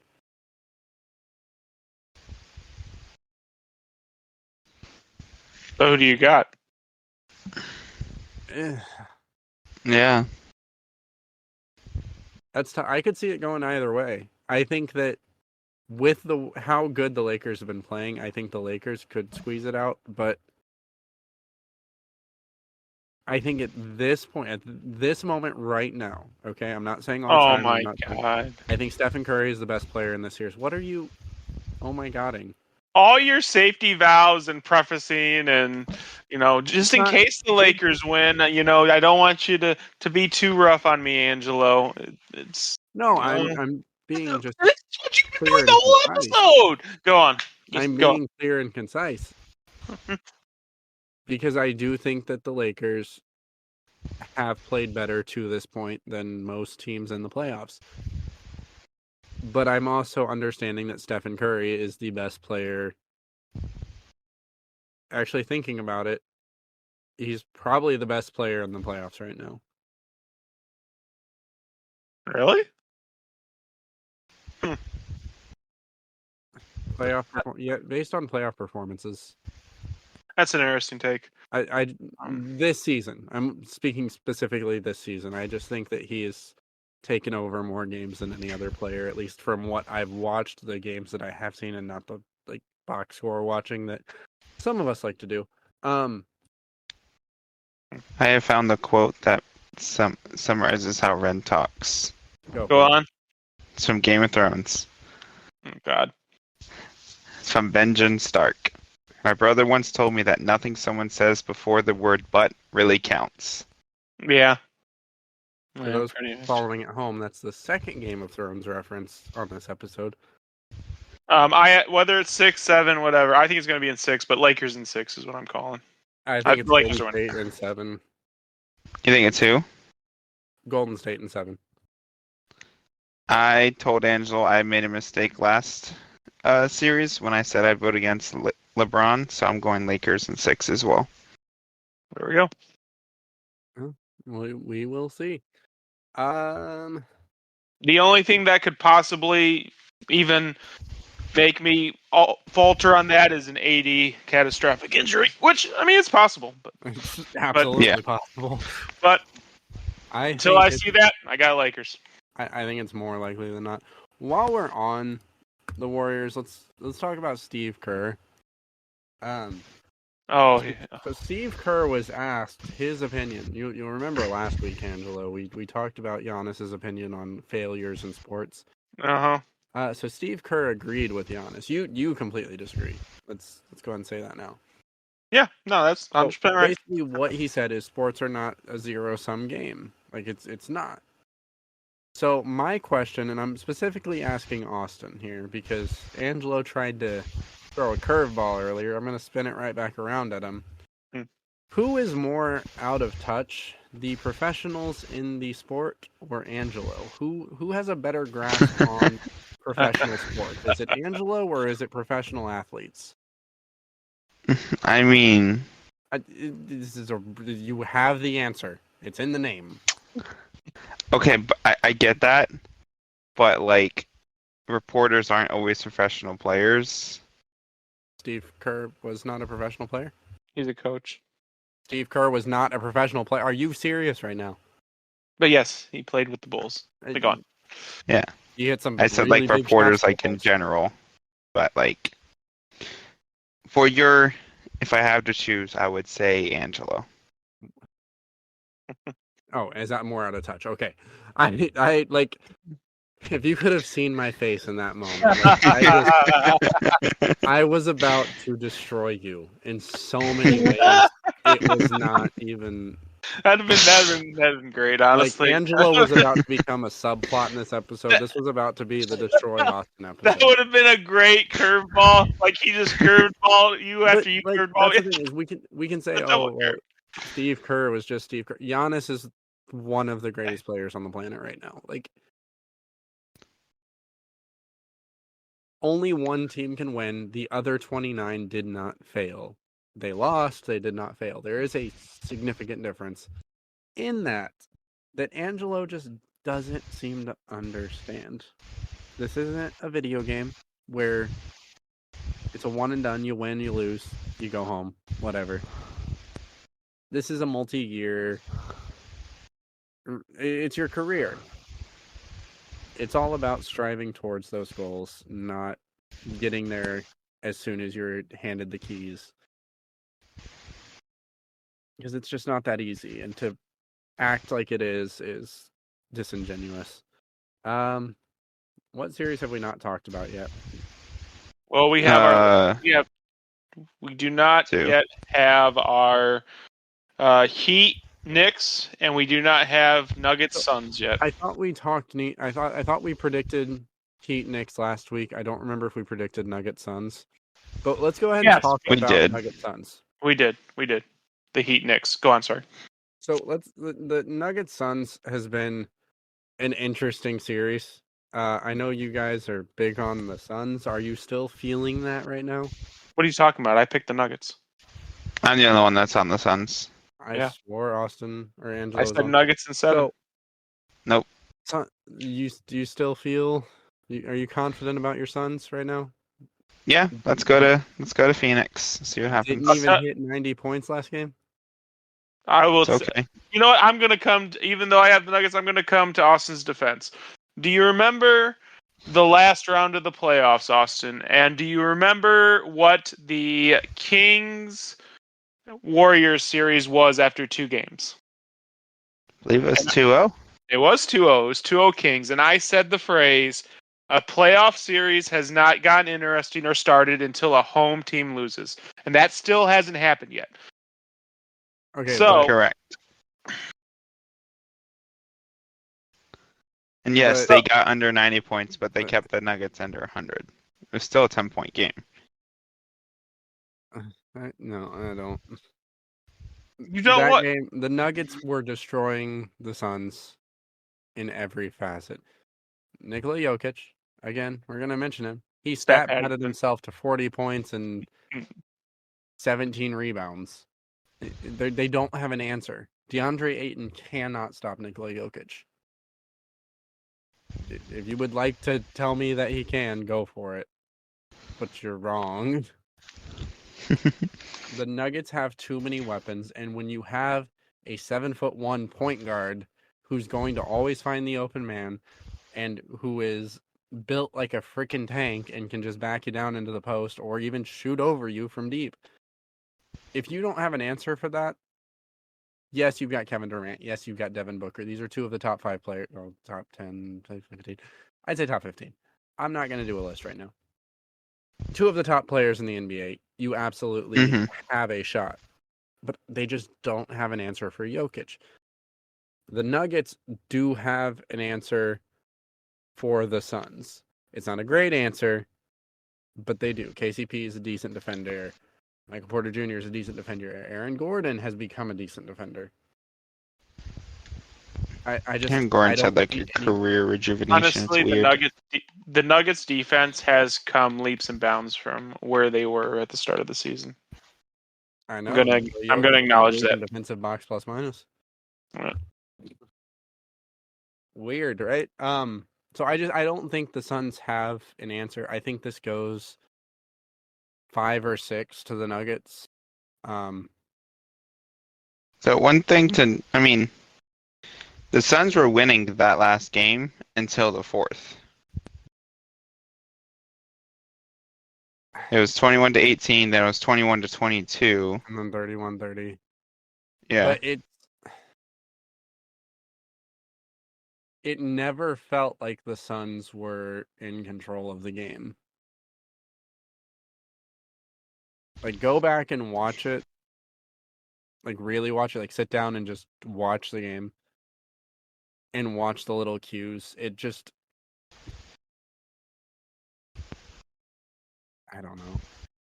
So who do you got? Yeah. I could see it going either way. I think that with how good the Lakers have been playing, I think the Lakers could squeeze it out, but I think at this point, at this moment right now, okay, I'm not saying all time. Oh my God. I think Stephen Curry is the best player in this series. What are you, oh my godding? All your safety vows and prefacing and, just in case the Lakers win, I don't want you to be too rough on me, Angelo. I'm being just That's what you've been doing the whole episode. Go on. I'm being clear and concise. Because I do think that the Lakers have played better to this point than most teams in the playoffs. But I'm also understanding that Stephen Curry is the best player. Actually, thinking about it, he's probably the best player in the playoffs right now. Really? Based on playoff performances. That's an interesting take. This season, I'm speaking specifically this season, I just think that he has taken over more games than any other player, at least from what I've watched, the games that I have seen, and not the box score watching that some of us like to do. I have found the quote that summarizes how Rehn talks. Go on. It's from Game of Thrones. Oh, God. It's from Benjamin Stark. My brother once told me that nothing someone says before the word "but" really counts. Yeah. For those following at home, that's the second Game of Thrones reference on this episode. Whether it's 6, 7, whatever, I think it's going to be in 6, but Lakers in 6 is what I'm calling. I think it's Golden State in 7. You think it's who? Golden State in 7. I told Angelo I made a mistake last series when I said I'd vote against LeBron, so I'm going Lakers in 6 as well. There we go. We will see. The only thing that could possibly even make me falter on that is an AD catastrophic injury, which, I mean, it's possible. But It's absolutely possible. But until I think see that, I got Lakers. I think it's more likely than not. While we're on the Warriors, let's talk about Steve Kerr. Oh, yeah. So Steve Kerr was asked his opinion. You'll remember last week, Angelo, we talked about Giannis's opinion on failures in sports. So Steve Kerr agreed with Giannis. You completely disagree. Let's go ahead and say that now. Yeah, no, that's 100% right. Basically, what he said is sports are not a zero-sum game. Like it's not. So my question, and I'm specifically asking Austin here because Angelo tried to throw a curveball earlier. I'm going to spin it right back around at him. Who is more out of touch, the professionals in the sport or Angelo? Who has a better grasp on professional sports? Is it Angelo or is it professional athletes? I mean, you have the answer. It's in the name. Okay, but I get that, but like, reporters aren't always professional players. Steve Kerr was not a professional player? He's a coach. Steve Kerr was not a professional player. Are you serious right now? But yes, he played with the Bulls. Go on. Yeah. He hit some. I said really like big reporters, shots like in general, but like if I have to choose, I would say Angelo. Oh, is that more out of touch? Okay, I like. If you could have seen my face in that moment, like, I was about to destroy you in so many ways. It was not even. That'd have been great, honestly. Like, Angelo was about to become a subplot in this episode. This was about to be the Destroy Austin episode. That would have been a great curveball. Like, he just curveball you after you curveball. That's the thing is we can say, well, Steve Kerr was just Steve Kerr. Giannis is one of the greatest players on the planet right now. Like, only one team can win. The other 29 did not fail. They lost. They did not fail. There is a significant difference in that Angelo just doesn't seem to understand. This isn't a video game where it's a one and done. You win, you lose, you go home, whatever. This is a multi-year. It's your career. It's all about striving towards those goals, not getting there as soon as you're handed the keys. Because it's just not that easy, and to act like it is disingenuous. What series have we not talked about yet? Well, we have we do not yet have our Heat Knicks, and we do not have Nuggets Suns yet. I thought we predicted Heat Knicks last week. I don't remember if we predicted Nuggets Suns. But let's go ahead and talk about Nuggets Suns. We did. The Heat Knicks. Go on, sorry. So the Nuggets Suns has been an interesting series. I know you guys are big on the Suns. Are you still feeling that right now? What are you talking about? I picked the Nuggets. I'm the only one that's on the Suns. I swore Austin or Angelo. I said Nuggets in 7. So, nope. Do you still feel? Are you confident about your Suns right now? Yeah, let's go to Phoenix. See what happens. Didn't even hit 90 points last game. I will. Okay. You know what? I'm gonna come. Even though I have the Nuggets, I'm gonna come to Austin's defense. Do you remember the last round of the playoffs, Austin? And do you remember what the Kings Warriors series was after 2 games? I believe it was 2-0. It was 2-0. It was 2-0 Kings, and I said the phrase, "A playoff series has not gotten interesting or started until a home team loses," and that still hasn't happened yet. Okay, so correct. And yes, they got under 90 points, but they kept the Nuggets under 100. It was still a 10-point game. No, I don't. You know what? Game, the Nuggets were destroying the Suns in every facet. Nikola Jokic, again, we're going to mention him. He stat padded himself to 40 points and 17 rebounds. They don't have an answer. DeAndre Ayton cannot stop Nikola Jokic. If you would like to tell me that he can, go for it. But you're wrong. The Nuggets have too many weapons, and when you have a 7'1" point guard who's going to always find the open man and who is built like a freaking tank and can just back you down into the post or even shoot over you from deep. If you don't have an answer for that, yes, you've got Kevin Durant. Yes, you've got Devin Booker. These are two of the top 5 players, or top 10, top 15. I'd say top 15. I'm not going to do a list right now. Two of the top players in the NBA, you absolutely have a shot. But they just don't have an answer for Jokic. The Nuggets do have an answer for the Suns. It's not a great answer, but they do. KCP is a decent defender. Michael Porter Jr. is a decent defender. Aaron Gordon has become a decent defender. Aaron Gordon's had like a career rejuvenation. Honestly, the Nuggets defense has come leaps and bounds from where they were at the start of the season. I know. I'm gonna acknowledge that. Defensive box plus minus. Right. Weird, right? So I don't think the Suns have an answer. I think this goes 5 or 6 to the Nuggets. So one thing the Suns were winning that last game until the 4th. It was 21-18, then it was 21-22. And then 31-30. Yeah. But it never felt like the Suns were in control of the game. Like, go back and watch it. Like, really watch it. Like, sit down and just watch the game. And watch the little cues. It just... I don't know.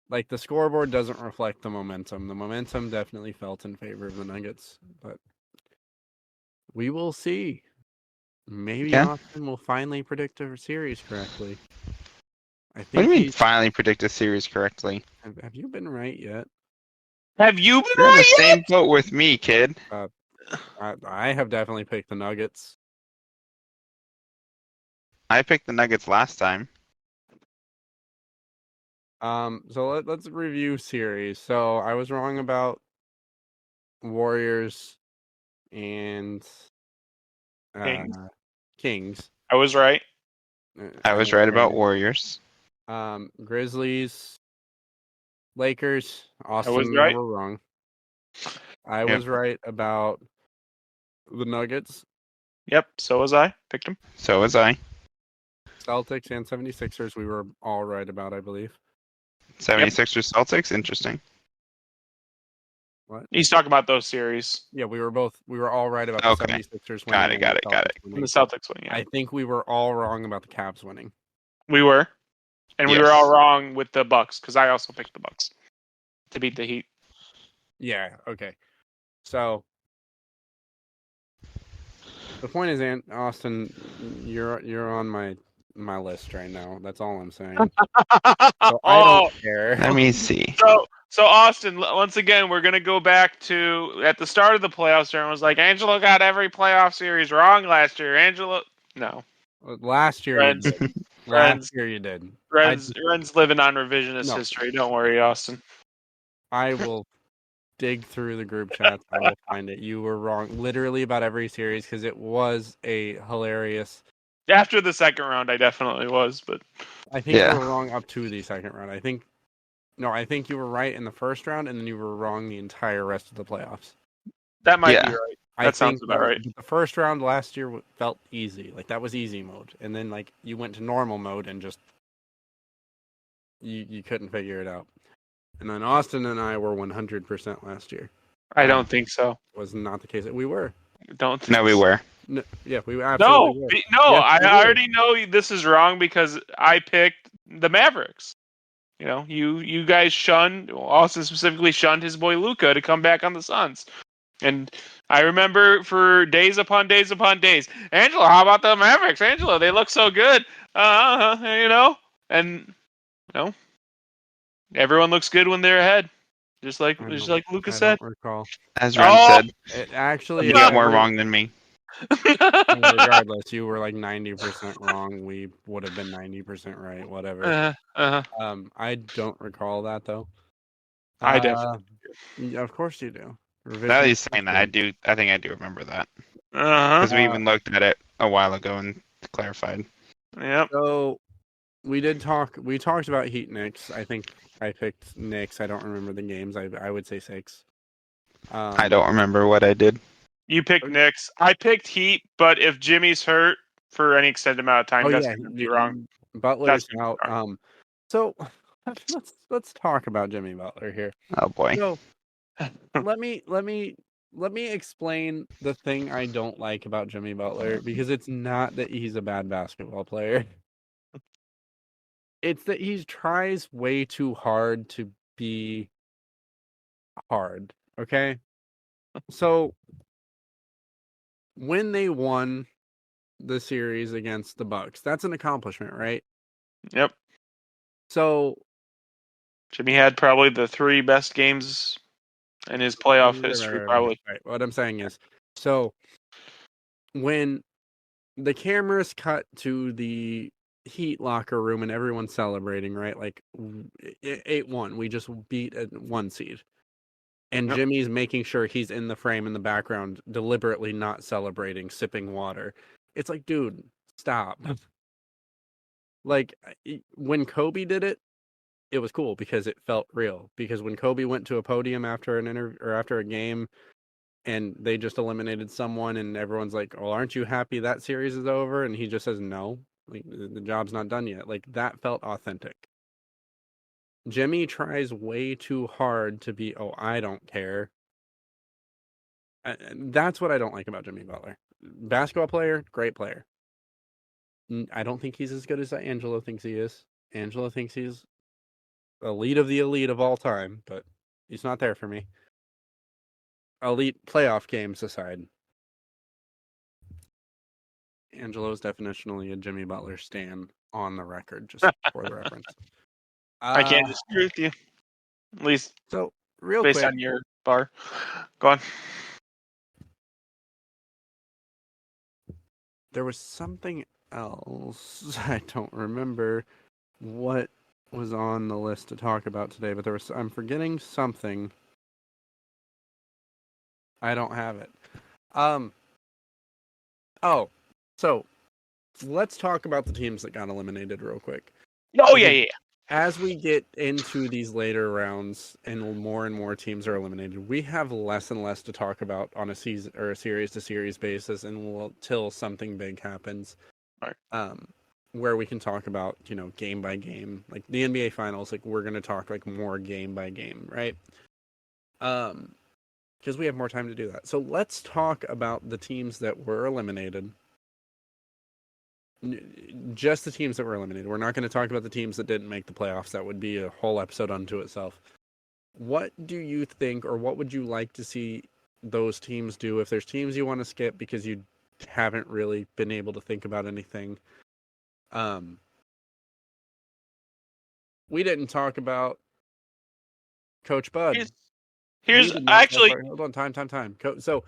Like, the scoreboard doesn't reflect the momentum. The momentum definitely felt in favor of the Nuggets. But we will see. Maybe Austin will finally predict a series correctly. What do you mean finally predict a series correctly? Have you been right yet? Have you been You're right in the yet? same boat with me, kid. I have definitely picked the Nuggets. I picked the Nuggets last time. So let's review series. So I was wrong about Warriors and Kings. I was right. I was right about Warriors. Grizzlies, Lakers. Austin, I was right. Were wrong. I was right about the Nuggets. Yep, so was I. Picked them. So was I. Celtics and 76ers, we were all right about, I believe. 76ers, Celtics? Interesting. What? He's talking about those series. Yeah, we were all right about the 76ers winning. Got it. And the Celtics winning, yeah. I think we were all wrong about the Cavs winning. We were. And we were all wrong with the Bucks, because I also picked the Bucks to beat the Heat. Yeah, okay. So the point is, Austin, you're on my list right now. That's all I'm saying. So I don't care. Let me see. So Austin, once again, we're gonna go back to at the start of the playoffs. Everyone was like, Angelo got every playoff series wrong last year. Angelo, no. Last year, Ren's you did. Ren's living on revisionist history. Don't worry, Austin. I will dig through the group chats. I will find it. You were wrong literally about every series because it was a hilarious. After the second round, I definitely was, but I think you were wrong up to the second round. I think you were right in the first round, and then you were wrong the entire rest of the playoffs. That might be right. That sounds about right. The first round last year felt easy. Like, that was easy mode. And then, like, you went to normal mode and just... You couldn't figure it out. And then Austin and I were 100% last year. I don't think so. Was not the case. We were. We were. No, yeah, we absolutely were. No, yes, I already know this is wrong because I picked the Mavericks. You know, you guys Austin specifically shunned his boy Luka to come back on the Suns. And I remember for days upon days upon days, Angelo, how about the Mavericks? Angelo, they look so good. Everyone looks good when they're ahead. Just like Luka said. I don't recall. As Rehn said. It actually... You got more wrong than me. Regardless, you were like 90% wrong. We would have been 90% right. Whatever. I don't recall that though. I definitely. Yeah, of course you do. Now that Revisionist he's saying that, history. I think I do remember that Uh-huh. because we even looked at it a while ago and clarified. Yep. So we did talk. We talked about Heat Knicks. I think I picked Knicks. I don't remember the games. I would say 6. I don't remember what I did. You picked Knicks. I picked Heat, but if Jimmy's hurt for any extended amount of time, Oh that's yeah, gonna be wrong. Butler's That's out. wrong. So let's talk about Jimmy Butler here. Oh boy. So let me explain the thing I don't like about Jimmy Butler, because it's not that he's a bad basketball player. It's that he tries way too hard to be hard. Okay? So when they won the series against the Bucks, that's an accomplishment, right? Yep. So Jimmy had probably the 3 best games in his playoff history, probably. Right. What I'm saying is, so when the cameras cut to the Heat locker room and everyone's celebrating, right? Like 8-1, we just beat a 1 seed. And Yep. Jimmy's making sure he's in the frame in the background, deliberately not celebrating, sipping water. It's like, dude, stop. Like when Kobe did it, it was cool because it felt real. Because when Kobe went to a podium after an interview or after a game and they just eliminated someone and everyone's like, "Well, aren't you happy that series is over?" And he just says, "No, like the job's not done yet." Like that felt authentic. Jimmy tries way too hard to be, "Oh, I don't care." That's what I don't like about Jimmy Butler. Basketball player, great player. I don't think he's as good as Angelo thinks he is. Angelo thinks he's elite of the elite of all time, but he's not there for me. Elite playoff games aside, Angelo's definitionally a Jimmy Butler stan on the record, just for the reference. I can't disagree with you. At least So, real based quick, on your bar. Go on. there was something else. I don't remember what was on the list to talk about today, but I'm forgetting something. I don't have it. Oh, so let's talk about the teams that got eliminated real quick. Oh yeah. As we get into these later rounds and more teams are eliminated, we have less and less to talk about on a season or a series to series basis, until something big happens. Right. Where we can talk about, game by game, like the NBA finals, like we're going to talk like more game by game, right? Because we have more time to do that. So let's talk about the teams that were eliminated. Just the teams that were eliminated. We're not going to talk about the teams that didn't make the playoffs. That would be a whole episode unto itself. What do you think, or what would you like to see those teams do? If there's teams you want to skip because you haven't really been able to think about anything. We didn't talk about Coach Bud. Here's actually, hold on, time. So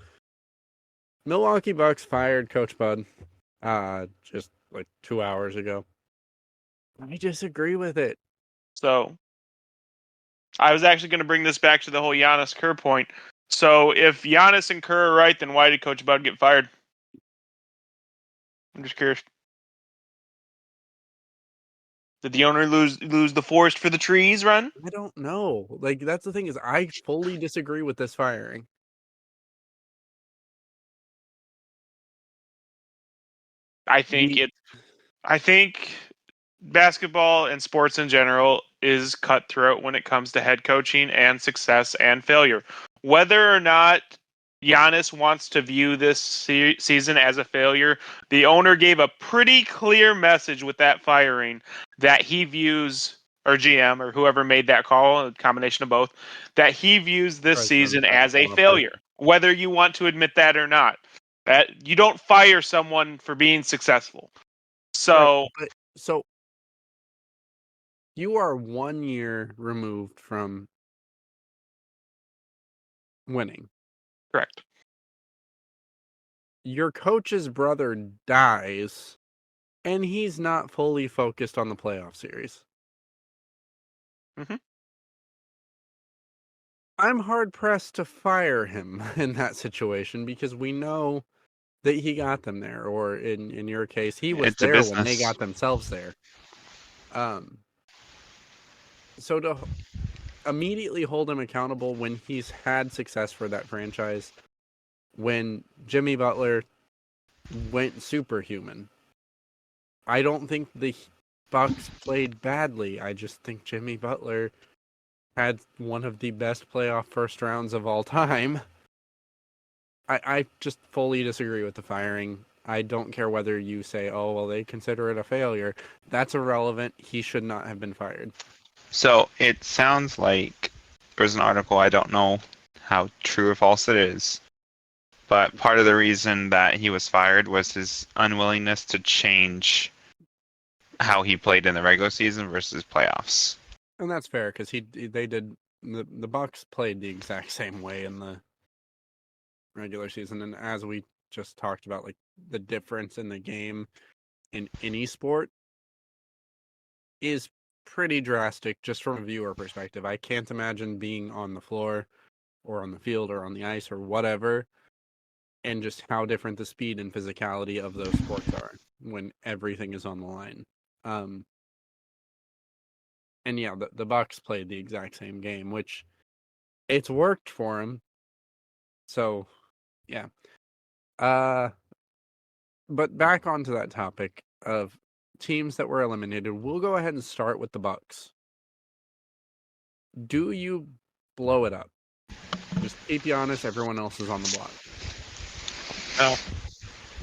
Milwaukee Bucks fired Coach Bud just like 2 hours ago. I disagree with it. So I was actually going to bring this back to the whole Giannis Kerr point. So if Giannis and Kerr are right, then why did Coach Bud get fired? I'm just curious. Did the owner lose the forest for the trees run? I don't know. Like that's the thing, is I fully disagree with this firing. I think basketball and sports in general is cutthroat when it comes to head coaching and success and failure. Whether or not Giannis wants to view this season as a failure, the owner gave a pretty clear message with that firing that he views, or GM or whoever made that call, a combination of both, that he views this season as a failure, whether you want to admit that or not. That you don't fire someone for being successful. So, right, so you are 1 year removed from winning. correct. your coach's brother dies, and he's not fully focused on the playoff series. Mm-hmm. I'm hard-pressed to fire him in that situation because we know that he got them there, or in your case, he was It's a there when they business. got themselves there. So to immediately hold him accountable when he's had success for that franchise, when Jimmy Butler went superhuman, I don't think the Bucks played badly. I just think Jimmy Butler had one of the best playoff first rounds of all time. I just fully disagree with the firing. I don't care whether you say, oh, well, they consider it a failure. That's irrelevant. He should not have been fired. So it sounds like there's an article, I don't know how true or false it is, but part of the reason that he was fired was his unwillingness to change how he played in the regular season versus playoffs. And that's fair because the Bucks played the exact same way in the regular season, and as we just talked about, like the difference in the game in any sport is pretty drastic just from a viewer perspective. I can't imagine being on the floor or on the field or on the ice or whatever, and just how different the speed and physicality of those sports are when everything is on the line. And yeah, the Bucks played the exact same game, which it's worked for him. So, yeah. But back onto that topic of teams that were eliminated, we'll go ahead and start with the Bucks. Do you blow it up? Just keep you honest, everyone else is on the block.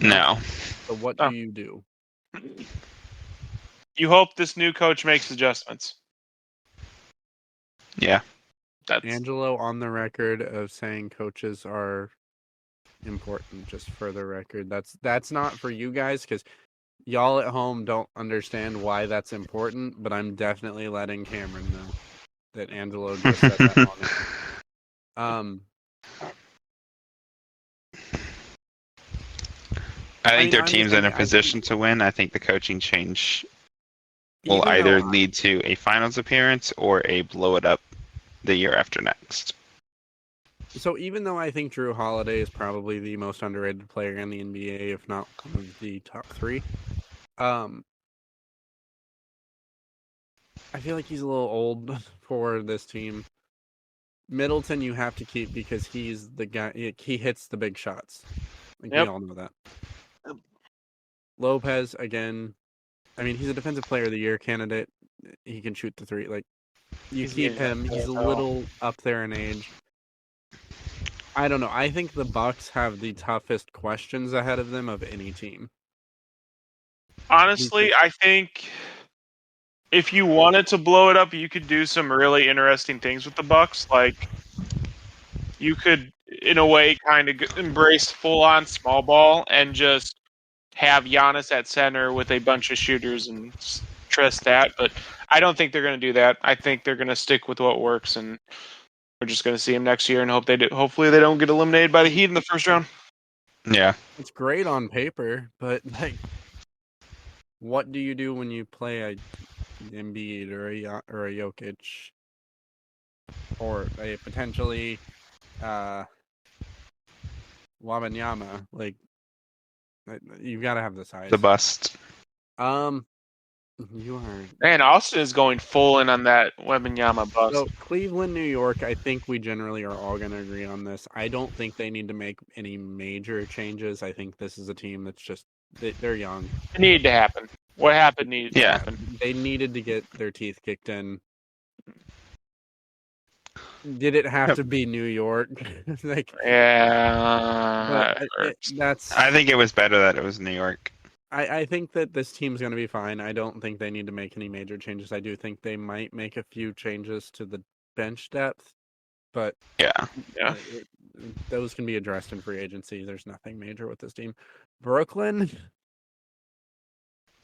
No. So what do you do? You hope this new coach makes adjustments. Yeah. Angelo on the record of saying coaches are important, just for the record. That's not for you guys because y'all at home don't understand why that's important, but I'm definitely letting Cameron know that Angelo just said that on it. I think their team's in a position to win. I think the coaching change will either lead to a finals appearance or a blow it up the year after next. So even though I think Drew Holiday is probably the most underrated player in the NBA, if not one of the top three, I feel like he's a little old for this team. Middleton you have to keep because he's the guy, he hits the big shots. We all know that. Lopez, again, I mean, he's a defensive player of the year candidate. He can shoot the three. Like, you keep him. He's a little up there in age. I don't know. I think the Bucks have the toughest questions ahead of them of any team. Honestly, I think if you wanted to blow it up, you could do some really interesting things with the Bucks. Like, you could, in a way, kind of embrace full-on small ball and just have Giannis at center with a bunch of shooters and trust that. But I don't think they're going to do that. I think they're going to stick with what works, and we're just going to see them next year and hope they do. Hopefully, they don't get eliminated by the Heat in the first round. Yeah, it's great on paper, but like, what do you do when you play a Embiid or a Jokic or a potentially Wembanyama? Like, you've got to have the size. The bust. You are. And Austin is going full in on that Wembanyama bust. So Cleveland, New York, I think we generally are all going to agree on this. I don't think they need to make any major changes. I think this is a team that's just, they're young. It needed to happen. What happened needed to happen. They needed to get their teeth kicked in. Did it have to be New York? Like, yeah. I think it was better that it was New York. I think that this team's going to be fine. I don't think they need to make any major changes. I do think they might make a few changes to the bench depth, but those can be addressed in free agency. There's nothing major with this team. Brooklyn,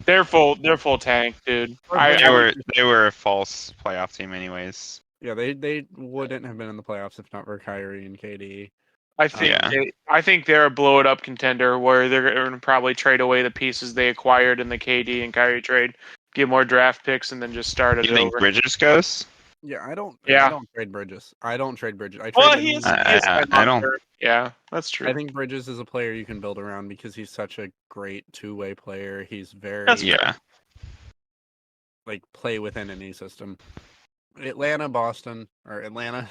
they're full tank, dude. They were a false playoff team, anyways. Yeah, they wouldn't have been in the playoffs if not for Kyrie and KD. I think they're a blow it up contender where they're going to probably trade away the pieces they acquired in the KD and Kyrie trade, get more draft picks, and then just start it You think over. Bridges goes? Yeah, I don't trade Bridges. I trade Well, him. he is I don't. Yeah, that's true. I think Bridges is a player you can build around because he's such a great two-way player. He's very like play within any system. Boston or Atlanta.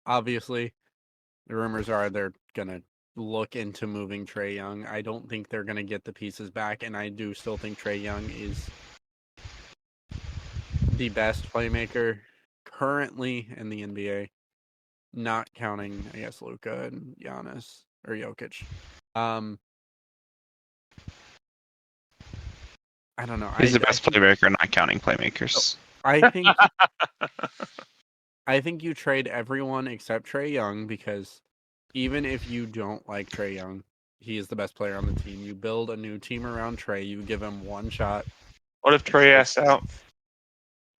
Obviously, the rumors are they're gonna look into moving Trae Young. I don't think they're gonna get the pieces back, and I do still think Trae Young is the best playmaker currently in the NBA, not counting, I guess, Luka and Giannis or Jokic. I don't know. He's the best playmaker, not counting playmakers. I think you trade everyone except Trae Young because even if you don't like Trae Young, he is the best player on the team. You build a new team around Trae. You give him one shot. What if Trae asks out?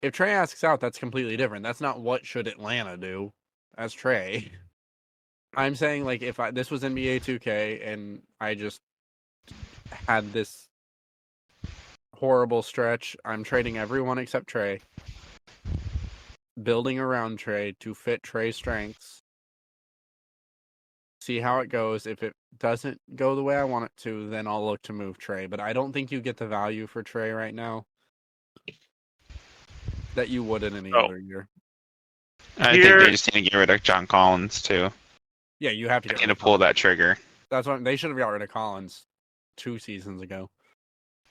If Trae asks out, that's completely different. That's not what should Atlanta do. That's Trae. I'm saying, like, if this was NBA 2K and I just had this horrible stretch, I'm trading everyone except Trae, building around Trae to fit Trae's strengths, see how it goes. If it doesn't go the way I want it to, then I'll look to move Trae. But I don't think you get the value for Trae right now that you would in any other year. I think they just need to get rid of John Collins too. Yeah, you have to get rid of pull that trigger. That's what they should have got rid of Collins 2 seasons ago.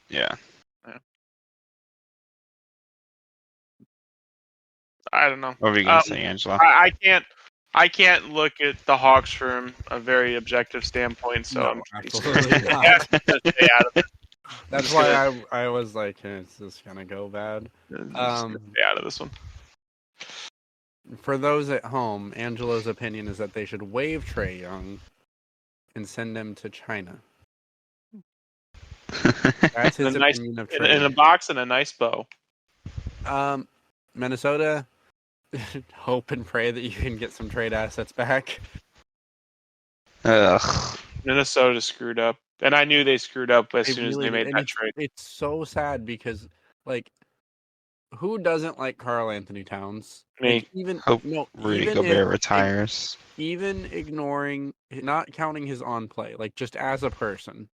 Yeah. I don't know. What were you gonna say, Angelo? I can't look at the Hawks from a very objective standpoint, so no, absolutely not. Stay out of it. That's why I was like, is this gonna go bad? Stay out of this one. For those at home, Angelo's opinion is that they should waive Trae Young and send him to China. That's his opinion of Trae. In a box and a nice bow. Minnesota, hope and pray that you can get some trade assets back. Ugh. Minnesota screwed up. And I knew they screwed up as soon as they made that trade. It's so sad because, like, who doesn't like Karl Anthony Towns? Me. Hope Rudy Gobert retires. Even ignoring, not counting his on play, like just as a person.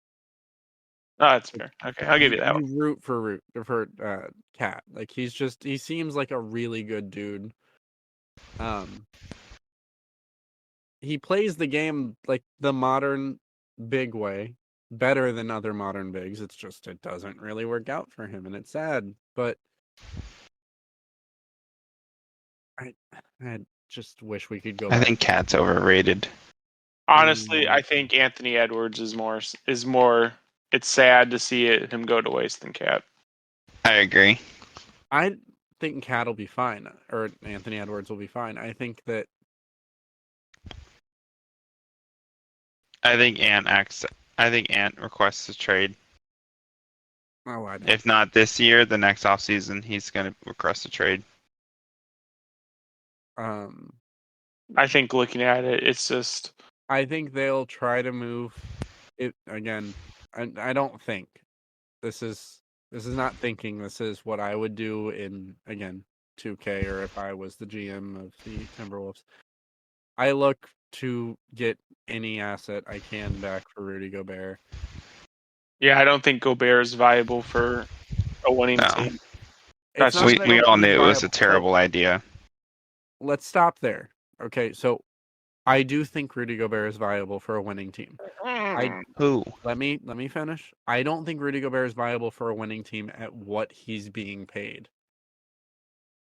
Oh, that's fair. Okay, I'll give you that one. Root for Cat. Like he seems like a really good dude. He plays the game like the modern big way, better than other modern bigs. It's just it doesn't really work out for him, and it's sad. But I just wish we could go. I think Cat's overrated. Honestly, I think Anthony Edwards is more. It's sad to see him go to waste than Cat. I agree. I think Cat will be fine, or Anthony Edwards will be fine. I think Ant requests a trade. Oh, I know. If not this year, the next offseason, he's going to request a trade. I think looking at it, it's just. I think they'll try to move it again. I don't think this is not thinking. This is what I would do in 2K or if I was the GM of the Timberwolves. I look to get any asset I can back for Rudy Gobert. Yeah, I don't think Gobert is viable for a winning team. We all knew it was a terrible idea. Let's stop there. Okay, so I do think Rudy Gobert is viable for a winning team. Let me finish. I don't think Rudy Gobert is viable for a winning team at what he's being paid.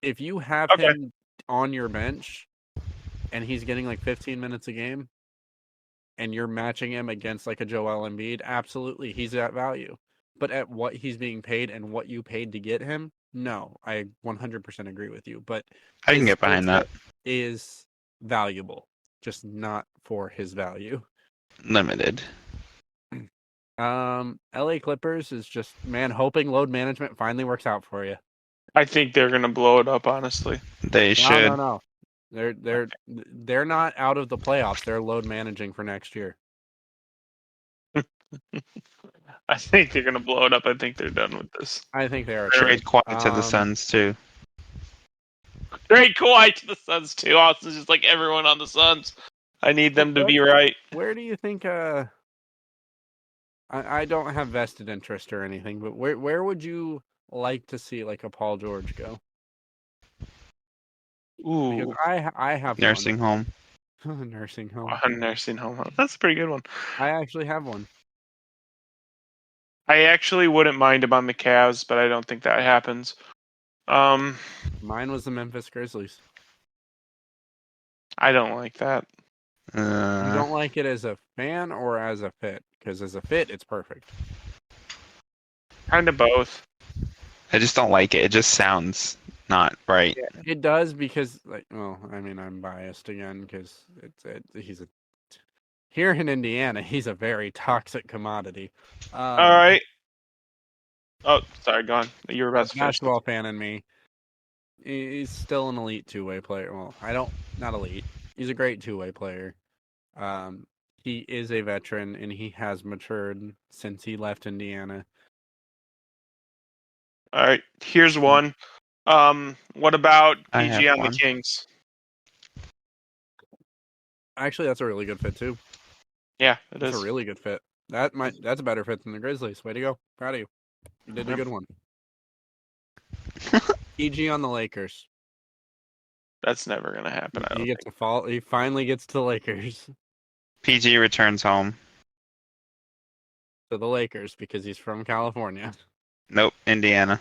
If you have him on your bench and he's getting like 15 minutes a game and you're matching him against like a Joel Embiid, absolutely, he's at value. But at what he's being paid and what you paid to get him, no, I 100% agree with you. But I can get behind that. Is valuable, just not for his value. Limited. LA Clippers is just, man, hoping load management finally works out for you. I think they're going to blow it up, honestly. They should. No. They're not out of the playoffs. They're load managing for next year. I think they're gonna blow it up. I think they're done with this. I think they are. Trade Kawhi to the Suns too. Trade Kawhi to the Suns too. Also, just like everyone on the Suns, I need them to be right. Where do you think? I don't have vested interest or anything, but where would you like to see like a Paul George go? Ooh, because I have Nursing home. Nursing home. a nursing home. That's a pretty good one. I actually have one. I actually wouldn't mind him on the Cavs, but I don't think that happens. Mine was the Memphis Grizzlies. I don't like that. You don't like it as a fan or as a fit? Because as a fit, it's perfect. Kind of both. I just don't like it. It just sounds not right. Yeah, it does because, like, well, I mean, I'm biased again because he's here in Indiana, he's a very toxic commodity. All right. Oh, sorry, go on. You were about to finish. Basketball fan in me. He's still an elite two-way player. Well, not elite. He's a great two-way player. He is a veteran, and he has matured since he left Indiana. All right, here's one. What about PG on one. the Kings? Actually, that's a really good fit too. Yeah, it That's is a really good fit. That's a better fit than the Grizzlies. Way to go! Proud of you. You did a good one. PG on the Lakers. That's never gonna happen. I don't He gets to fall. He finally gets to the Lakers. PG returns home. To the Lakers because he's from California. Nope, Indiana.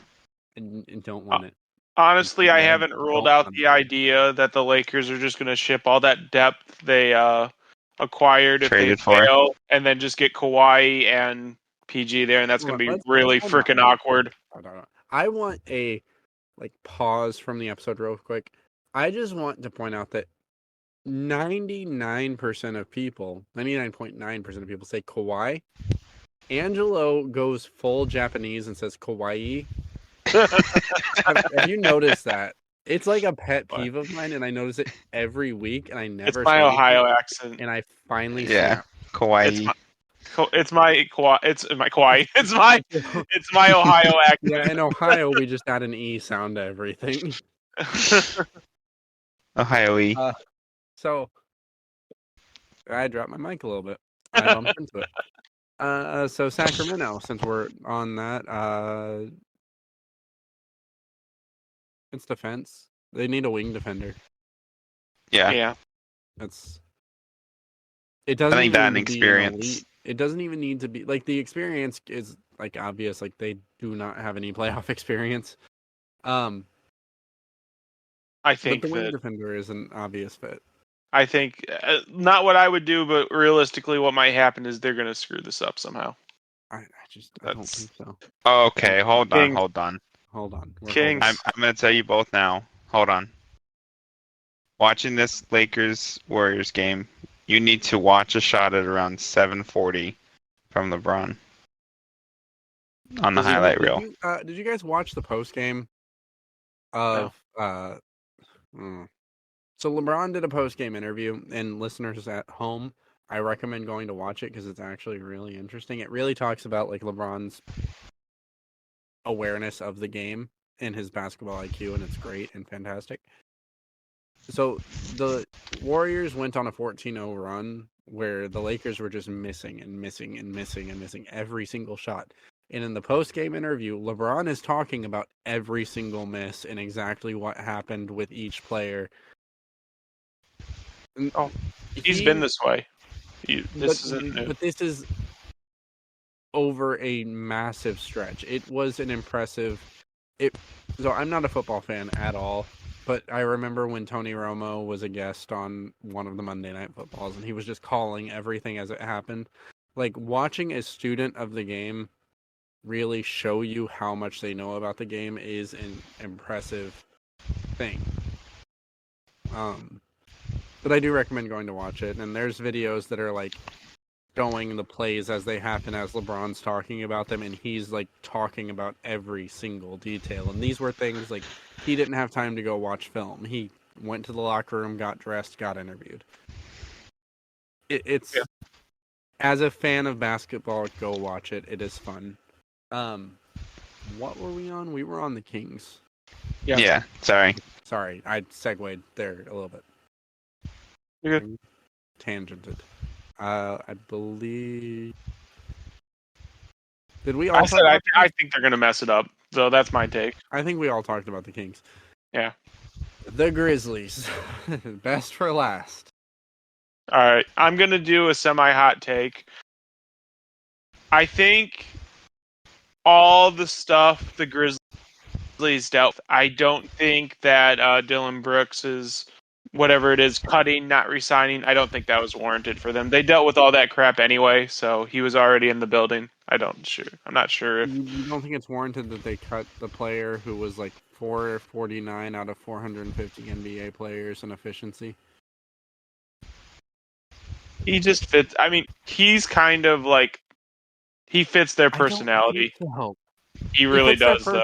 And don't want it. Honestly, I Yeah, haven't ruled don't out want the it. idea that the Lakers are just gonna ship all that depth they acquired if Traded they for. fail, and then just get Kawhi and PG there, and that's gonna be really hold on. freaking awkward. I want a pause from the episode real quick. I just want to point out that 99% of people, 99.9% of people say Kawhi. Angelo goes full Japanese and says Kawaii. Have you noticed that? It's like a pet peeve of mine, and I notice it every week, and I never. It's my say Ohio anything, accent. and I finally Yeah, Kawaii. It's my Kawhi. It's my Kawhi. It's my Ohio accent. Yeah, in Ohio, we just add an E sound to everything. Ohio-y. So I dropped my mic a little bit. I bumped into it. So Sacramento, since we're on that, it's defense. They need a wing defender. Yeah. Yeah. It doesn't I think even that need and to be experience. an elite. It doesn't even need to be like the experience is like obvious. Like they do not have any playoff experience. I think but the wing that defender is an obvious fit. I think not what I would do, but realistically, what might happen is they're going to screw this up somehow. I don't think so. Okay, hold on. Hold on. Kings. I'm going to tell you both now. Hold on. Watching this Lakers-Warriors game, you need to watch a shot at around 740 from LeBron on the highlight reel. Did you guys watch the post game of So LeBron did a post game interview, and listeners at home, I recommend going to watch it because it's actually really interesting. It really talks about like LeBron's awareness of the game and his basketball IQ, and it's great and fantastic. So the Warriors went on a 14-0 run where the Lakers were just missing every single shot. And in the post-game interview, LeBron is talking about every single miss and exactly what happened with each player. Oh, he's been this way. This is over a massive stretch. It was an impressive. So I'm not a football fan at all, but I remember when Tony Romo was a guest on one of the Monday Night Footballs, and he was just calling everything as it happened. Like watching a student of the game really show you how much they know about the game is an impressive thing. But I do recommend going to watch it, and there's videos that are like showing the plays as they happen as LeBron's talking about them, and he's like talking about every single detail. And these were things like he didn't have time to go watch film. He went to the locker room, got dressed, got interviewed. It's as a fan of basketball, go watch it. It is fun. What were we on? We were on the Kings. Yeah. Sorry, I segued there a little bit. You're good. Tangented. I believe. Did we all? I think they're gonna mess it up. So that's my take. I think we all talked about the Kings. Yeah. The Grizzlies, best for last. All right, I'm gonna do a semi-hot take. I think all the stuff the Grizzlies dealt with, I don't think that Dylan Brooks is whatever it is, cutting, not resigning. I don't think that was warranted for them. They dealt with all that crap anyway, so he was already in the building. I'm not sure if you don't think it's warranted that they cut the player who was like 449 out of 450 NBA players in efficiency. he just fits. I mean, he's kind of like he fits their personality. He really does, though.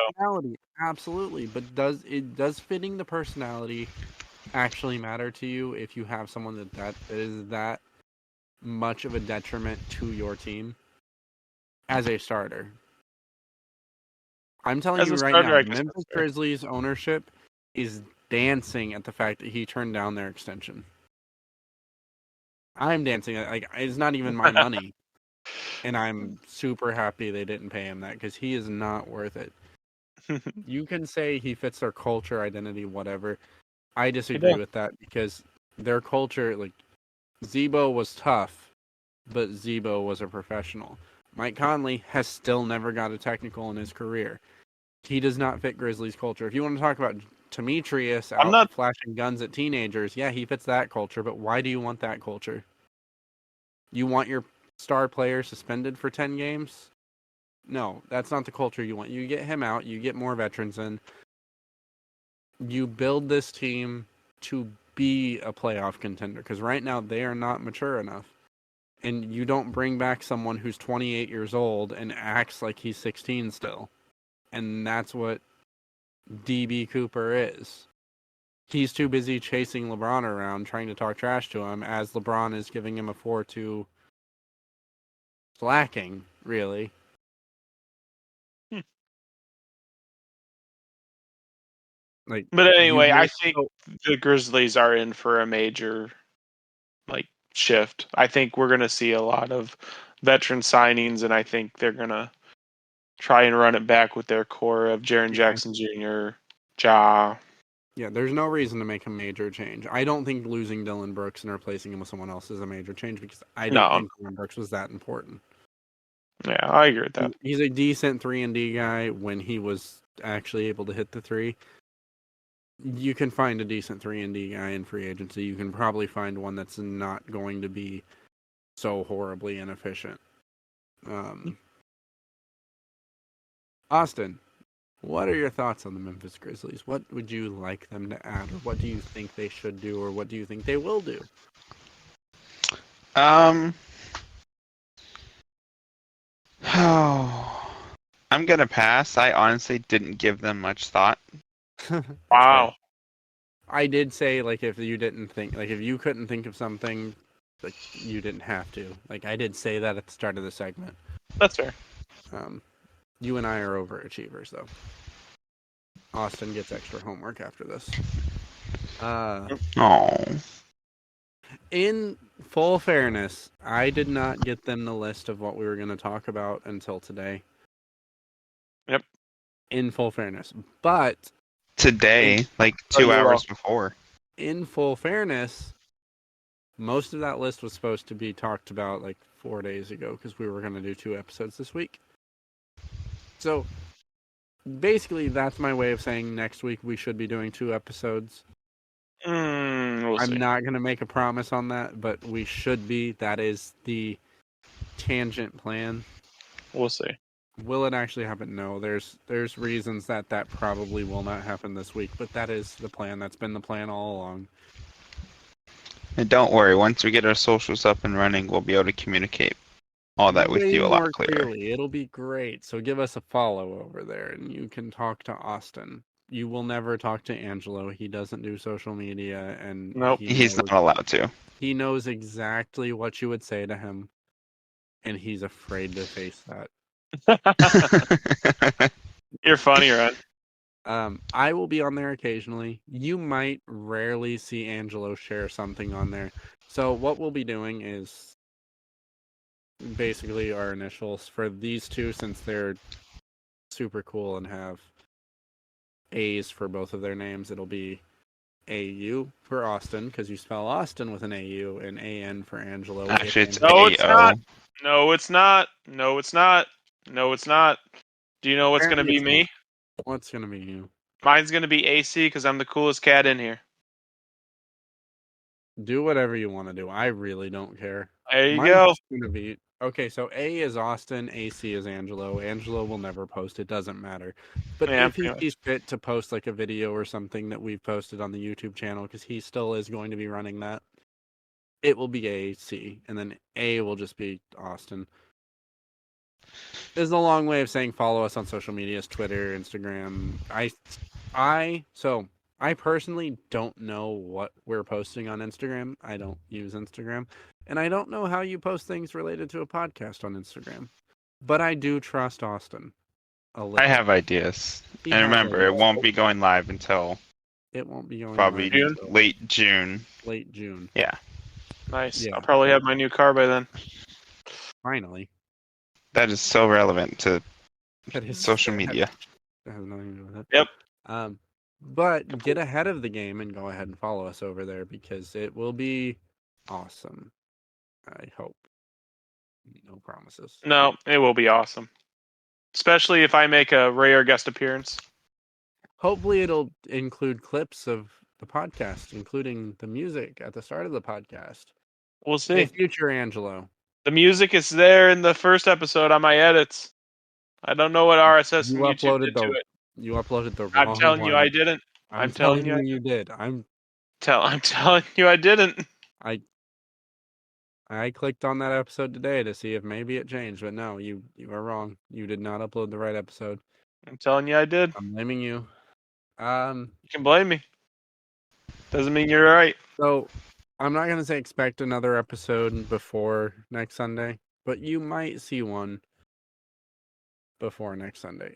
Absolutely, but does fitting the personality actually matter to you if you have someone that is that much of a detriment to your team as a starter? I'm telling you right now, Memphis Grizzlies ownership is dancing at the fact that he turned down their extension. I'm dancing like it's not even my money, and I'm super happy they didn't pay him that because he is not worth it. You can say he fits their culture, identity, whatever. I disagree with that because their culture, like Zebo was tough, but Zebo was a professional. Mike Conley has still never got a technical in his career. He does not fit Grizzlies culture. If you want to talk about Demetrius out flashing guns at teenagers, yeah, he fits that culture, but why do you want that culture? You want your star player suspended for 10 games? No, that's not the culture you want. You get him out, you get more veterans in. You build this team to be a playoff contender because right now they are not mature enough. And you don't bring back someone who's 28 years old and acts like he's 16 still. And that's what DB Cooper is. He's too busy chasing LeBron around, trying to talk trash to him, as LeBron is giving him a 4-2 slacking, really. But anyway, I think the Grizzlies are in for a major shift. I think we're going to see a lot of veteran signings, and I think they're going to try and run it back with their core of Jaren Jackson Jr., Ja. Yeah, there's no reason to make a major change. I don't think losing Dylan Brooks and replacing him with someone else is a major change because I don't think Dylan Brooks was that important. Yeah, I agree with that. He's a decent 3-and-D guy when he was actually able to hit the three. You can find a decent 3-and-D guy in free agency. You can probably find one that's not going to be so horribly inefficient. Austin, what are your thoughts on the Memphis Grizzlies? What would you like them to add, or what do you think they should do, or what do you think they will do? I'm gonna pass. I honestly didn't give them much thought. Wow. I did say, if you didn't think, if you couldn't think of something, you didn't have to. I did say that at the start of the segment. That's fair. You and I are overachievers, though. Austin gets extra homework after this. In full fairness, I did not get them the list of what we were going to talk about until today. Yep. In full fairness. But today, 2 hours before. In full fairness, most of that list was supposed to be talked about 4 days ago because we were going to do 2 episodes this week. So basically, that's my way of saying next week we should be doing 2 episodes. I'm not going to make a promise on that, but we should be. That is the tangent plan. We'll see. Will it actually happen? No. There's reasons that probably will not happen this week, but that is the plan. That's been the plan all along. And don't worry, once we get our socials up and running, we'll be able to communicate all that with you a lot clearer. It'll be great. So give us a follow over there, and you can talk to Austin. you will never talk to Angelo. He doesn't do social media, and Nope. He's not allowed to. He knows exactly what you would say to him, and he's afraid to face that. You're funny, Ren. I will be on there occasionally. You might rarely see Angelo share something on there. So what we'll be doing is basically our initials for these two, since they're super cool and have A's for both of their names. It'll be AU for Austin, because you spell Austin with an AU, and AN for Angelo. Actually, it's No, it's AO. not. No, it's not. No, it's not. No, it's not. Do you know what's going to be me? What's going to be you? Mine's going to be AC because I'm the coolest cat in here. Do whatever you want to do. I really don't care. There you Mine's go. Gonna be okay. So A is Austin, AC is Angelo. Angelo will never post. It doesn't matter. But Yeah, if he's fit to post like a video or something that we've posted on the YouTube channel, because he still is going to be running that, it will be AC, and then A will just be Austin. This is a long way of saying follow us on social medias: Twitter, Instagram. I personally don't know what we're posting on Instagram. I don't use Instagram. And I don't know how you post things related to a podcast on Instagram. But I do trust Austin a little. I have ideas. And remember, it won't be going live until it won't be going probably live late June. Late June. Yeah. Nice. Yeah. I'll probably have my new car by then. Finally. That is so relevant to That social media. That has nothing to do with it. Yep. But get ahead of the game and go ahead and follow us over there, because it will be awesome. I hope. No promises. No, it will be awesome. Especially if I make a rare guest appearance. Hopefully it'll include clips of the podcast, including the music at the start of the podcast. We'll see. Hey, future Angelo. The music is there in the first episode on my edits. I don't know what RSS and YouTube did to it. You uploaded the wrong I'm telling one. you I didn't. I'm telling you did. I'm telling you I didn't. I clicked on that episode today to see if maybe it changed, but no, you are wrong. You did not upload the right episode. I'm telling you I did. I'm blaming you. You can blame me. Doesn't mean you're right. So I'm not gonna say expect another episode before next Sunday, but you might see one before next Sunday.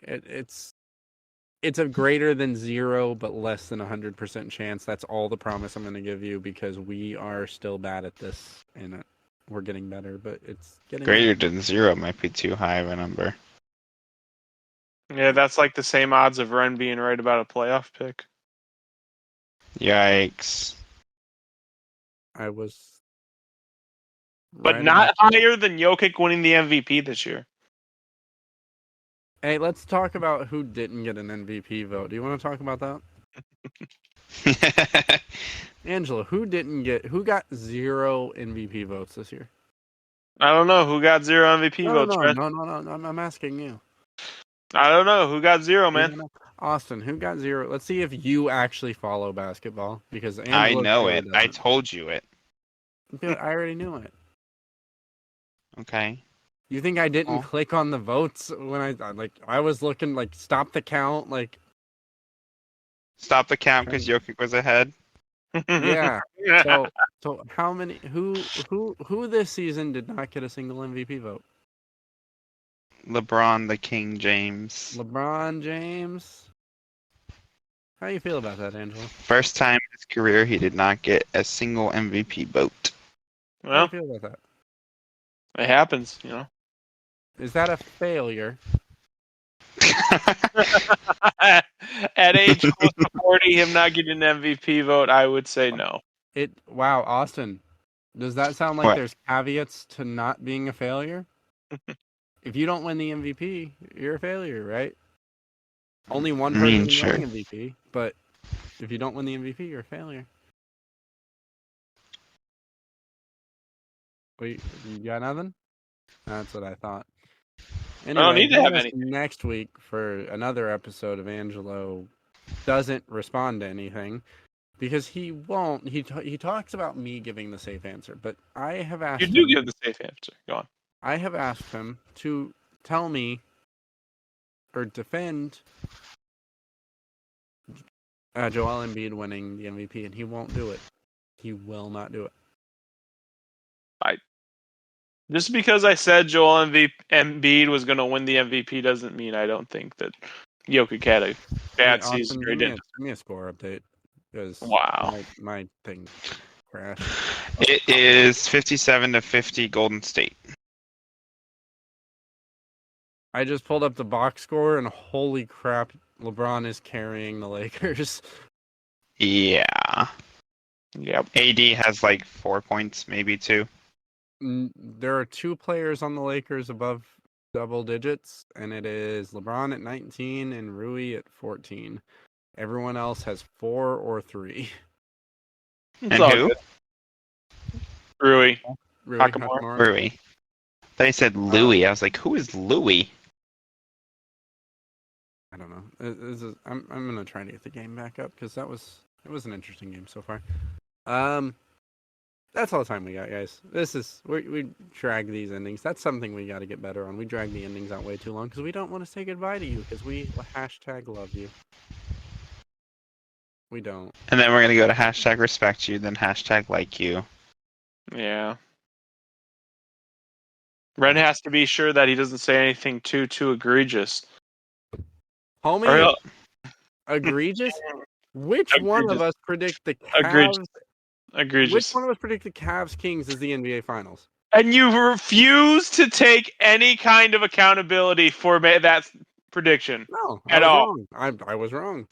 It's a greater than 0 but less than 100% chance. That's all the promise I'm going to give you, because we are still bad at this, and we're getting better, but it's getting greater than 0 might be too high of a number. Yeah, that's like the same odds of Rehn being right about a playoff pick. Yikes. I was But right not about... higher than Jokic winning the MVP this year. Hey, let's talk about who didn't get an MVP vote. Do you want to talk about that? Angela, who got 0 MVP votes this year? I don't know who got 0 MVP votes. No. I'm asking you. I don't know who got 0, man. Austin, who got 0? Let's see if you actually follow basketball, because Angela I know it. doesn't. I told you it. I already knew it. Okay. You think I didn't click on the votes when I was looking, like, stop the count, like... Stop the count because Jokic was ahead? Yeah. So how many... Who this season did not get a single MVP vote? LeBron the King James. LeBron James? How do you feel about that, Angelo? First time in his career he did not get a single MVP vote. Well, how do you feel about that? It happens, you know. Is that a failure? At age close to 40, him not getting an MVP vote, I would say no. Wow, Austin, does that sound like there's caveats to not being a failure? If you don't win the MVP, you're a failure, right? Only one person is winning MVP, but if you don't win the MVP, you're a failure. Wait, you got nothing? That's what I thought. Anyway, I don't need to have anything. Next week for another episode of Angelo doesn't respond to anything, because he won't. He talks about me giving the safe answer, but I have asked him. You do give the safe answer. Go on. I have asked him to tell me or defend Joel Embiid winning the MVP, and he won't do it. He will not do it. Just because I said Joel Embiid was going to win the MVP doesn't mean I don't think that Jokic had a bad season. Austin, give me a score update. Because wow. My thing crashed. It is 57-50 Golden State. I just pulled up the box score, and holy crap, LeBron is carrying the Lakers. Yeah. Yep. AD has like 4 points, maybe 2. There are 2 players on the Lakers above double digits, and it is LeBron at 19 and Rui at 14. Everyone else has 4 or 3. And who? Good. Rui. Hachimura. Rui. They said Louis. I was like, who is Louis? I don't know. I'm gonna try to get the game back up because it was an interesting game so far. That's all the time we got, guys. We drag these endings. That's something we got to get better on. We drag the endings out way too long because we don't want to say goodbye to you because we #love you. We don't. And then we're gonna go to #respect you, then #like you. Yeah. Rehn has to be sure that he doesn't say anything too egregious. Homie, egregious? Which one of us predict the Cavs? Egregious. Which one of us predict the Cavs Kings as the NBA Finals? And you refuse to take any kind of accountability for that prediction. No, at all. Wrong. I was wrong.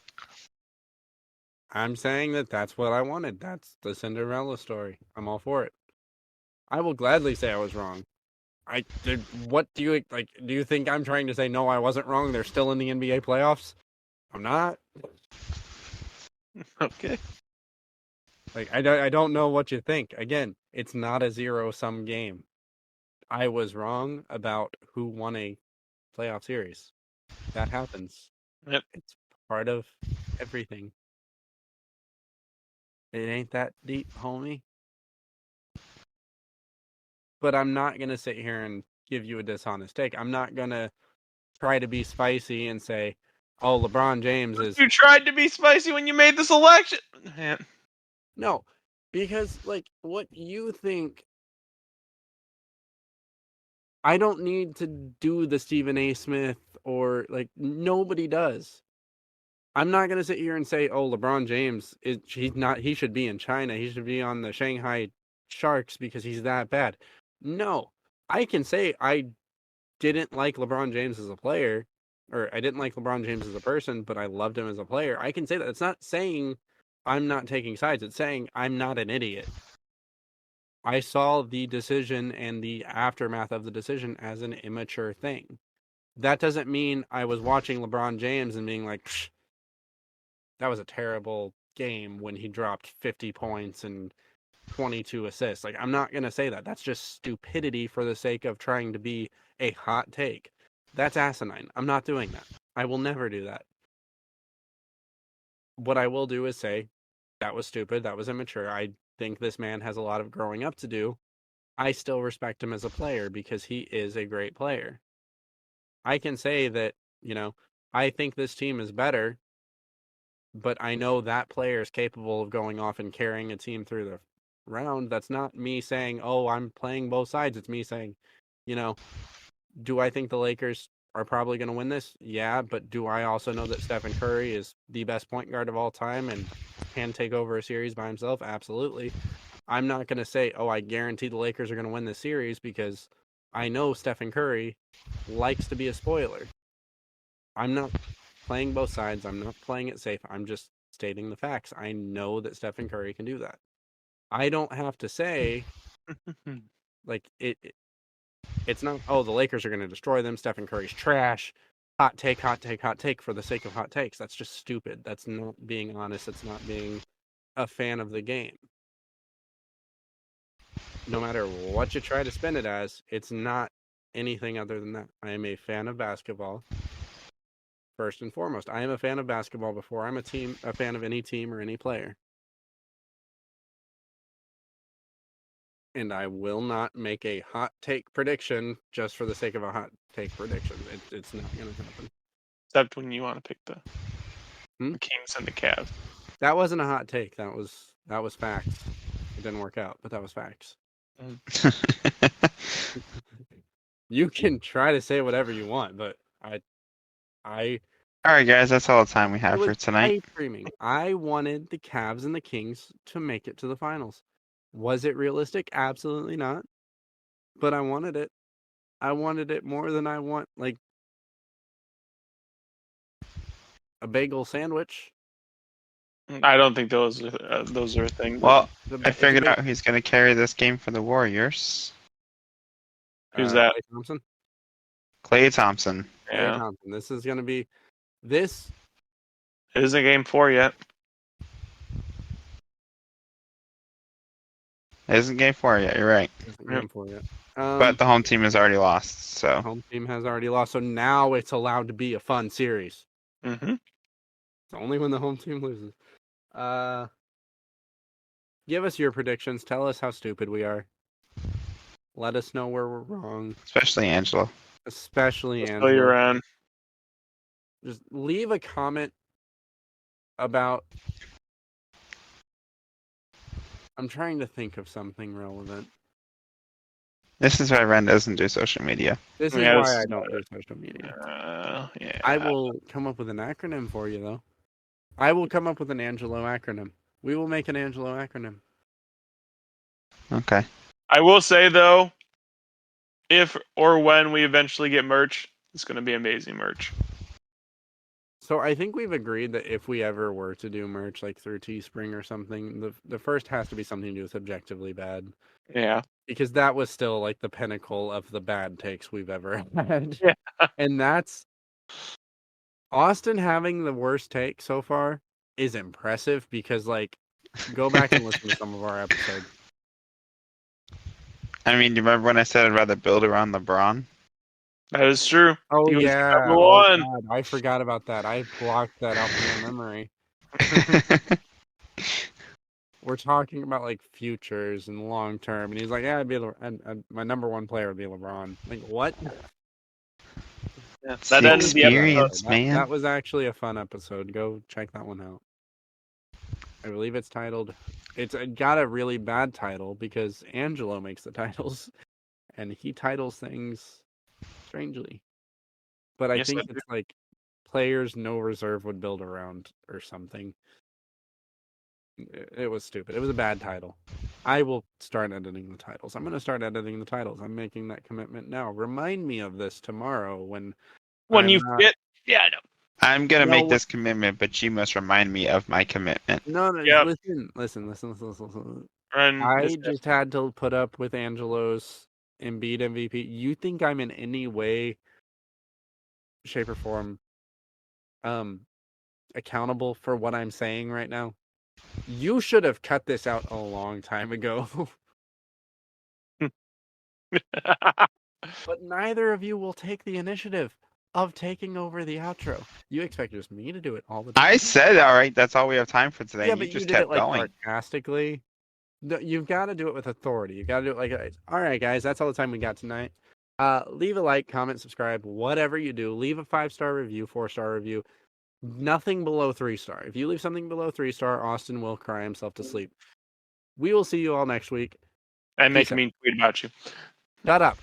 I'm saying that's what I wanted. That's the Cinderella story. I'm all for it. I will gladly say I was wrong. What do you like? Do you think I'm trying to say no? I wasn't wrong. They're still in the NBA playoffs. I'm not. Okay. Like I don't know what you think. Again, it's not a 0-sum game. I was wrong about who won a playoff series. That happens. Yep. It's part of everything. It ain't that deep, homie. But I'm not going to sit here and give you a dishonest take. I'm not going to try to be spicy and say, oh, LeBron James is... You tried to be spicy when you made the selection. Man. No, because, like, what you think... I don't need to do the Stephen A. Smith or, like, nobody does. I'm not going to sit here and say, oh, LeBron James, he should be in China. He should be on the Shanghai Sharks because he's that bad. No, I can say I didn't like LeBron James as a player, or I didn't like LeBron James as a person, but I loved him as a player. I can say that. It's not saying I'm not taking sides. It's saying I'm not an idiot. I saw the decision and the aftermath of the decision as an immature thing. That doesn't mean I was watching LeBron James and being like, psh, that was a terrible game when he dropped 50 points and 22 assists. Like, I'm not going to say that. That's just stupidity for the sake of trying to be a hot take. That's asinine. I'm not doing that. I will never do that. What I will do is say, that was stupid. That was immature. I think this man has a lot of growing up to do. I still respect him as a player because he is a great player. I can say that, I think this team is better, but I know that player is capable of going off and carrying a team through the round. That's not me saying, oh, I'm playing both sides. It's me saying, do I think the Lakers are probably going to win this? Yeah, but do I also know that Stephen Curry is the best point guard of all time and can take over a series by himself? Absolutely. I'm not going to say, oh, I guarantee the Lakers are going to win this series because I know Stephen Curry likes to be a spoiler. I'm not playing both sides. I'm not playing it safe. I'm just stating the facts. I know that Stephen Curry can do that. I don't have to say, like, it's not, oh, the Lakers are going to destroy them. Stephen Curry's trash. Hot take for the sake of hot takes. That's just stupid. That's not being honest. That's not being a fan of the game. No matter what you try to spin it as, it's not anything other than that. I am a fan of basketball. First and foremost, I am a fan of basketball before I'm a fan of any team or any player. And I will not make a hot take prediction just for the sake of a hot take prediction. It's not going to happen. Except when you want to pick the The Kings and the Cavs. That wasn't a hot take. That was facts. It didn't work out, but that was facts. You can try to say whatever you want, but I All right, guys, that's all the time we have for tonight. Daydreaming. I wanted the Cavs and the Kings to make it to the finals. Was it realistic? Absolutely not. But I wanted it. I wanted it more than I want like a bagel sandwich. I don't think those are a thing. Well, I figured out who's going to carry this game for the Warriors. Who's that? Klay Thompson. Klay Thompson. Yeah. Klay Thompson. This is going to be this. It isn't game 4 yet. It isn't game 4 yet. You're right. It isn't game 4 yet. But the home team has already lost. So the home team has already lost. So now it's allowed to be a fun series. Mm-hmm. It's only when the home team loses. Give us your predictions. Tell us how stupid we are. Let us know where we're wrong. Especially Angelo. Angelo. You're on. Just leave a comment about. I'm trying to think of something relevant. This is why Rehn doesn't do social media. This is why I don't do social media. Yeah. I will come up with an acronym for you, though. I will come up with an Angelo acronym. We will make an Angelo acronym. Okay. I will say, though, if or when we eventually get merch, it's going to be amazing merch. So I think we've agreed that if we ever were to do merch, like through Teespring or something, the first has to be something to do with objectively bad. Yeah. Because that was still like the pinnacle of the bad takes we've ever had. Yeah. And that's Austin having the worst take so far is impressive because like go back and listen to some of our episodes. I mean, do you remember when I said I'd rather build around LeBron? That is true. Oh, yeah. Number one. God, I forgot about that. I blocked that out from my memory. We're talking about like futures and long term, and he's like, "Yeah, my number one player would be LeBron." Like, what? Yeah, that ends the episode. Man. That was actually a fun episode. Go check that one out. I believe it's titled. It's got a really bad title because Angelo makes the titles, and he titles things strangely. But I think it's like players no reserve would build around or something. It was stupid. It was a bad title. I will start editing the titles. I'm going to start editing the titles. I'm making that commitment now. Remind me of this tomorrow when you forget. Yeah, I know. I'm going to make this commitment, but you must remind me of my commitment. No, yep. Listen. And I just had to put up with Angelo's Embiid MVP. You think I'm in any way, shape, or form accountable for what I'm saying right now? You should have cut this out a long time ago. But neither of you will take the initiative of taking over the outro. You expect just me to do it all the time. I said, all right, that's all we have time for today. Yeah, but you just did kept it like going. sarcastically. You've got to do it with authority. You've got to do it like, all right, guys, that's all the time we got tonight. Leave a like, comment, subscribe, whatever you do. Leave a 5-star review, 4-star review. Nothing below 3-star. If you leave something below 3-star, Austin will cry himself to sleep. We will see you all next week. And make a mean tweet about you. Shut up.